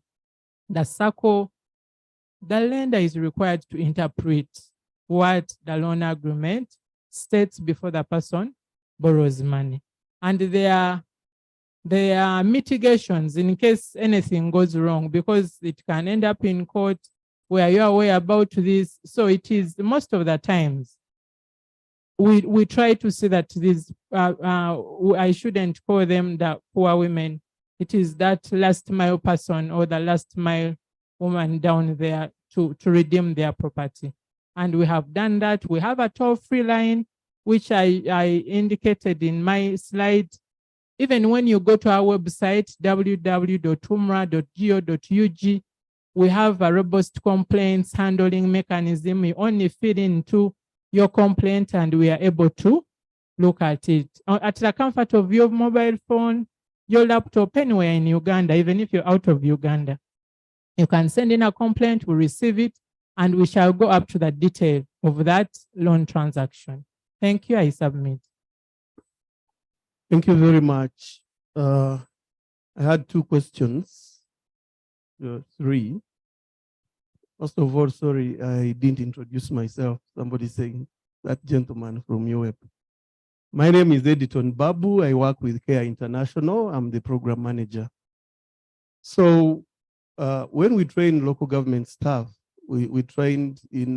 the circle, the lender is required to interpret what the loan agreement states before the person borrows money. And there are mitigations in case anything goes wrong, because it can end up in court where you are aware about this. So it is most of the times we try to see that these, I shouldn't call them the poor women. It is that last mile person or the last mile woman down there to redeem their property. And we have done that. We have a toll-free line, which I indicated in my slide. Even when you go to our website, www.umra.go.ug, we have a robust complaints handling mechanism. You only feed into your complaint and we are able to look at it at the comfort of your mobile phone, your laptop, anywhere in Uganda. Even if you're out of Uganda, you can send in a complaint, we receive it, and we shall go up to the detail of that loan transaction. Thank you. I submit. Thank you very much. I had two questions, three. First of all, sorry, I didn't introduce myself. Somebody saying that gentleman from UWEP. My name is Editon Babu. I work with Care International. I'm the program manager. So when we train local government staff, we trained in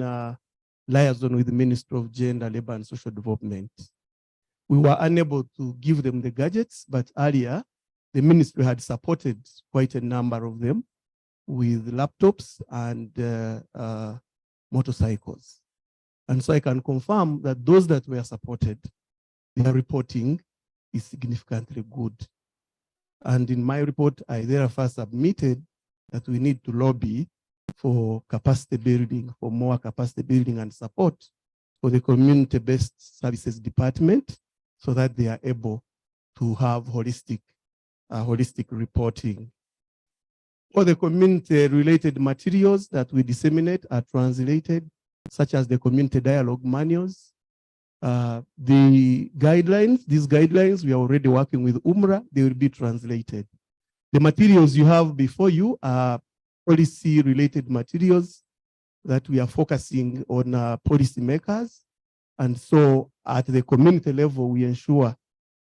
liaison with the Ministry of Gender, Labor and Social Development. We were unable to give them the gadgets, but earlier the ministry had supported quite a number of them with laptops and motorcycles. And so I can confirm that those that were supported, their reporting is significantly good. And in my report, I therefore submitted that we need to lobby for capacity building, for more capacity building and support for the community-based services department, so that they are able to have holistic reporting. All the community-related materials that we disseminate are translated, such as the community dialogue manuals. The guidelines, these guidelines, we are already working with UMRA, they will be translated. The materials you have before you are policy-related materials that we are focusing on policy makers. And so at the community level, we ensure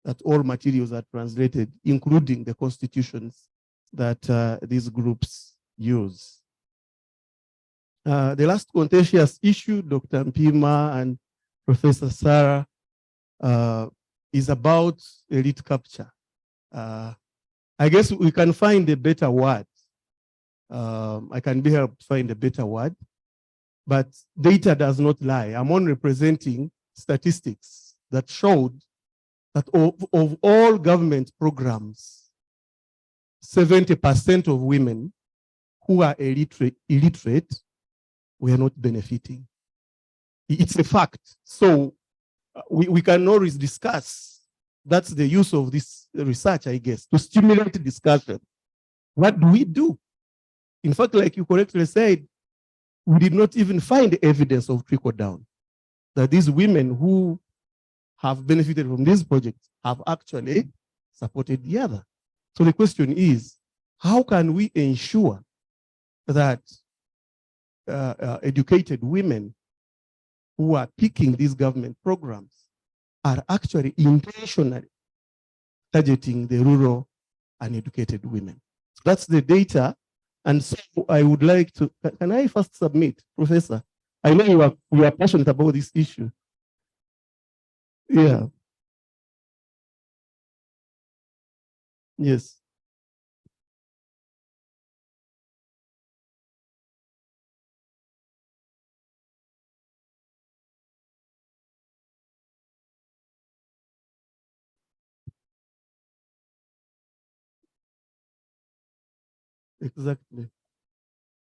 that all materials are translated, including the constitutions that these groups use. The last contentious issue, Dr. Mpima and Professor Sarah, is about elite capture. I guess we can find a better word. I can be helped find a better word, but data does not lie. I'm only representing statistics that showed that of all government programs, 70% of women who are illiterate were not benefiting. It's a fact. So we can always discuss. That's the use of this research, I guess, to stimulate discussion. What do we do? In fact, like you correctly said, we did not even find evidence of trickle down, that these women who have benefited from this project have actually supported the other. So the question is, how can we ensure that educated women who are picking these government programs are actually intentionally targeting the rural and educated women. So that's the data. And so I would like to, can I first submit, Professor? I know you are passionate about this issue. Yeah. Yes. Exactly.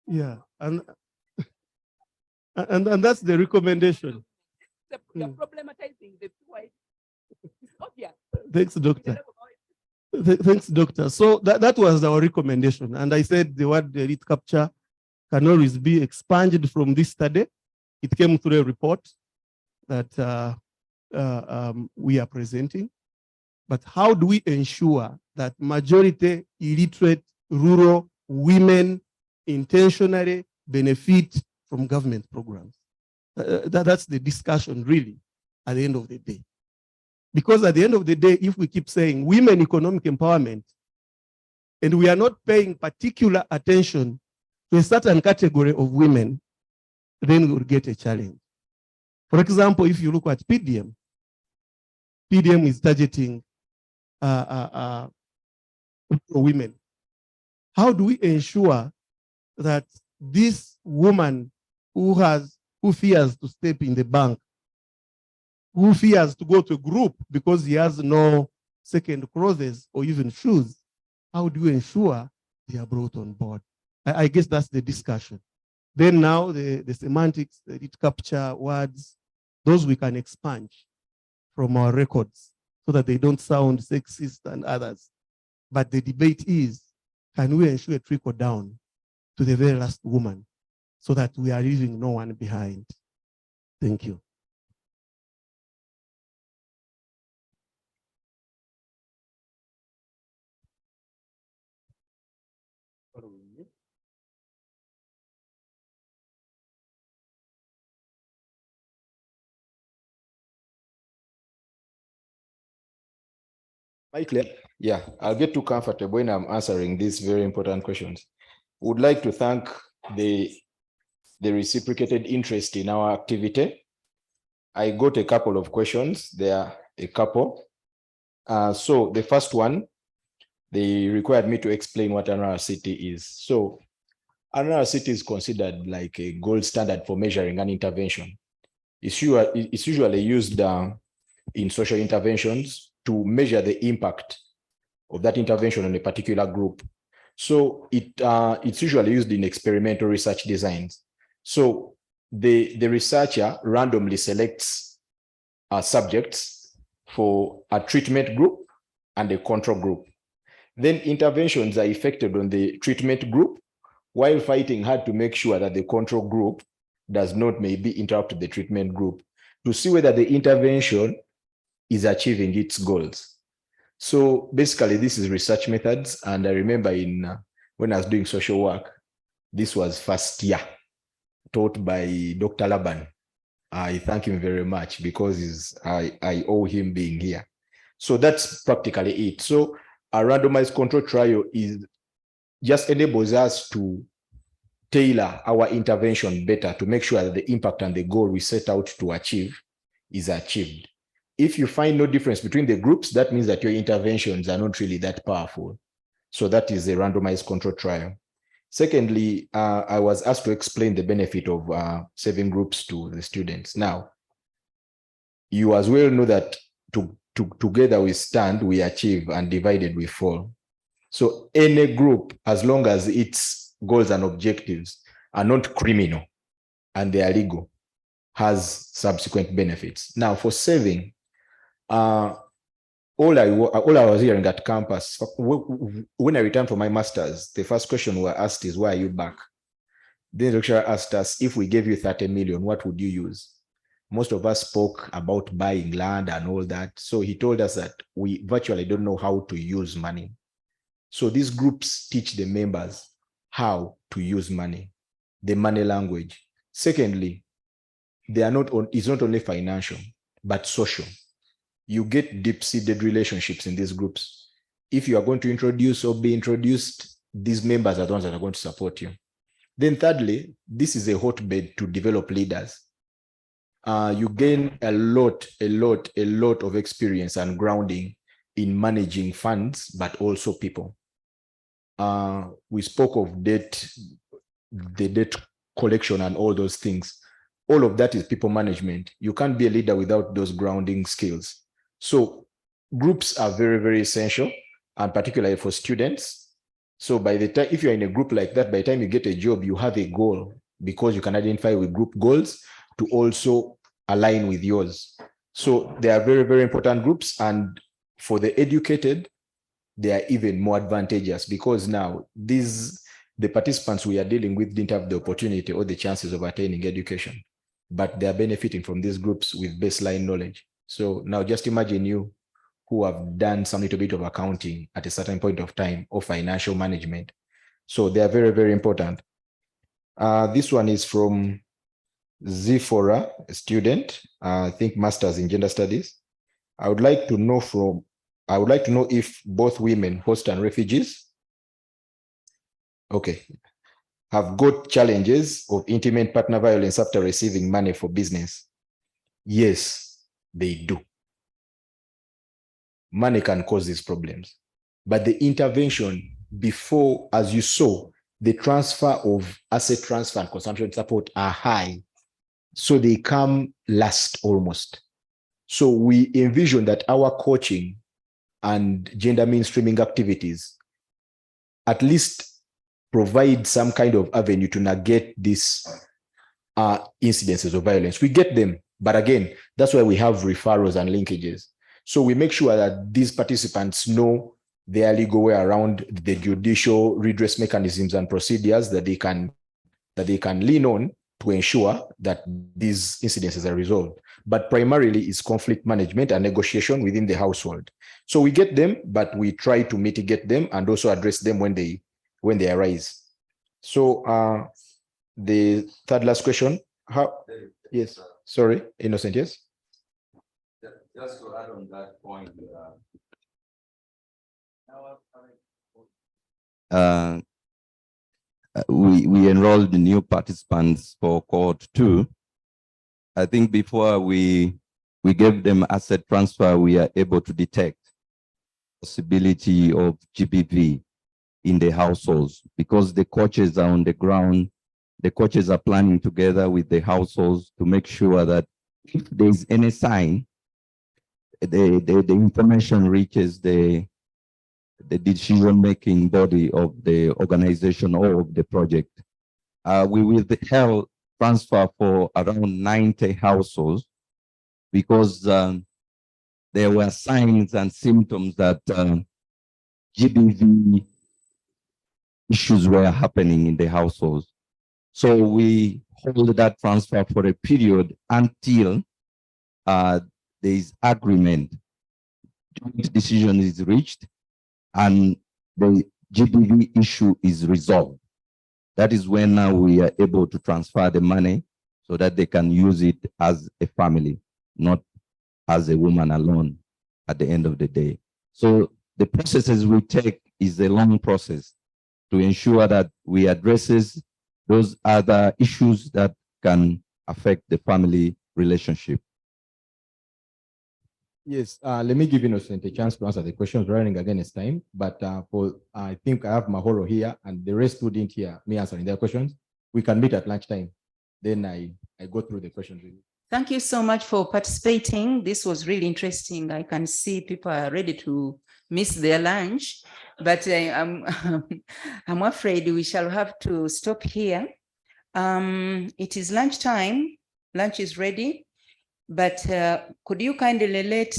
Yeah. And that's the recommendation. You're problematizing the two. It's obvious. Thanks, Doctor. Thanks, Doctor. So that was our recommendation. And I said the word elite capture can always be expunged from this study. It came through a report that we are presenting. But how do we ensure that majority illiterate rural women intentionally benefit from government programs? That's the discussion really at the end of the day. Because at the end of the day, if we keep saying women economic empowerment, and we are not paying particular attention to a certain category of women, then we will get a challenge. For example, if you look at PDM, PDM is targeting women. How do we ensure that this woman who fears to step in the bank, who fears to go to a group because he has no second clothes or even shoes, how do you ensure they are brought on board? I guess that's the discussion. Then now the semantics, the elite capture words, those we can expunge from our records so that they don't sound sexist and others. But the debate is, can we ensure a trickle down to the very last woman so that we are leaving no one behind? Thank you. Am I clear? Yeah, I'll get too comfortable when I'm answering these very important questions. Would like to thank the reciprocated interest in our activity. I got a couple of questions. There are a couple. So the first one, they required me to explain what an RCT is. So an RCT is considered like a gold standard for measuring an intervention. It's usually used in social interventions to measure the impact of that intervention on a particular group. So it's usually used in experimental research designs. So the researcher randomly selects subjects for a treatment group and a control group. Then interventions are effected on the treatment group while fighting hard to make sure that the control group does not maybe interrupt the treatment group to see whether the intervention is achieving its goals. So basically this is research methods. And I remember when I was doing social work, this was first year taught by Dr. Laban. I thank him very much because I owe him being here. So that's practically it. So a randomized control trial just enables us to tailor our intervention better to make sure that the impact and the goal we set out to achieve is achieved. If you find no difference between the groups, that means that your interventions are not really that powerful. So that is a randomized control trial. Secondly, I was asked to explain the benefit of saving groups to the students. Now, you as well know that together we stand, we achieve, and divided we fall. So any group, as long as its goals and objectives are not criminal and they are legal, has subsequent benefits. Now, for saving, all I was hearing at campus, when I returned from my master's, the first question we were asked is, why are you back? Then the lecturer asked us, if we gave you 30 million, what would you use? Most of us spoke about buying land and all that. So he told us that we virtually don't know how to use money. So these groups teach the members how to use money. the money language. Secondly, it's not only financial, but social. You get deep-seated relationships in these groups. If you are going to introduce or be introduced, these members are the ones that are going to support you. Then thirdly, this is a hotbed to develop leaders. You gain a lot of experience and grounding in managing funds, but also people. We spoke of debt, the debt collection and all those things. All of that is people management. You can't be a leader without those grounding skills. So groups are very, very essential, and particularly for students. So by the time, if you're in a group like that, by the time you get a job, you have a goal, because you can identify with group goals to also align with yours. So they are very, very important groups. And for the educated, they are even more advantageous, because now the participants we are dealing with didn't have the opportunity or the chances of attaining education, but they are benefiting from these groups with baseline knowledge. So now just imagine you who have done some little bit of accounting at a certain point of time, or financial management. So they are very, very important. This one is from Zifora, a student, I think master's in gender studies. I would like to know if both women, host and refugees, okay, have got challenges of intimate partner violence after receiving money for business. Yes, they do. Money can cause these problems, but the intervention before, as you saw, the transfer of asset transfer and consumption support are high. So they come last almost. So we envision that our coaching and gender mainstreaming activities at least provide some kind of avenue to negate these incidences of violence. We get them, but again, that's why we have referrals and linkages. So we make sure that these participants know their legal way around the judicial redress mechanisms and procedures that they can lean on to ensure that these incidences are resolved. But primarily it's conflict management and negotiation within the household. So we get them, but we try to mitigate them and also address them when they arise. So the third last question, yes, sorry, Innocent, yes? Just to add on that point, we enrolled the new participants for cohort 2. I think before we gave them asset transfer, we are able to detect possibility of GBV in the households, because the coaches are on the ground. The coaches are planning together with the households to make sure that if there is any sign, the information reaches the decision-making body of the organization or of the project. We will held transfer for around 90 households, because there were signs and symptoms that GBV issues were happening in the households. So we hold that transfer for a period until there is agreement, decision is reached, and the GBV issue is resolved. That is when now we are able to transfer the money so that they can use it as a family, not as a woman alone at the end of the day. So the processes we take is a long process to ensure that we addresses those other issues that can affect the family relationship. Yes, let me give Innocent a chance to answer the questions running against time, but I think I have Mahoro here and the rest who didn't hear me answering their questions. We can meet at lunchtime. Then I go through the questions with you. Thank you so much for participating. This was really interesting. I can see people are ready to miss their lunch, but I'm afraid we shall have to stop here. It is lunchtime. Lunch is ready, but could you kindly let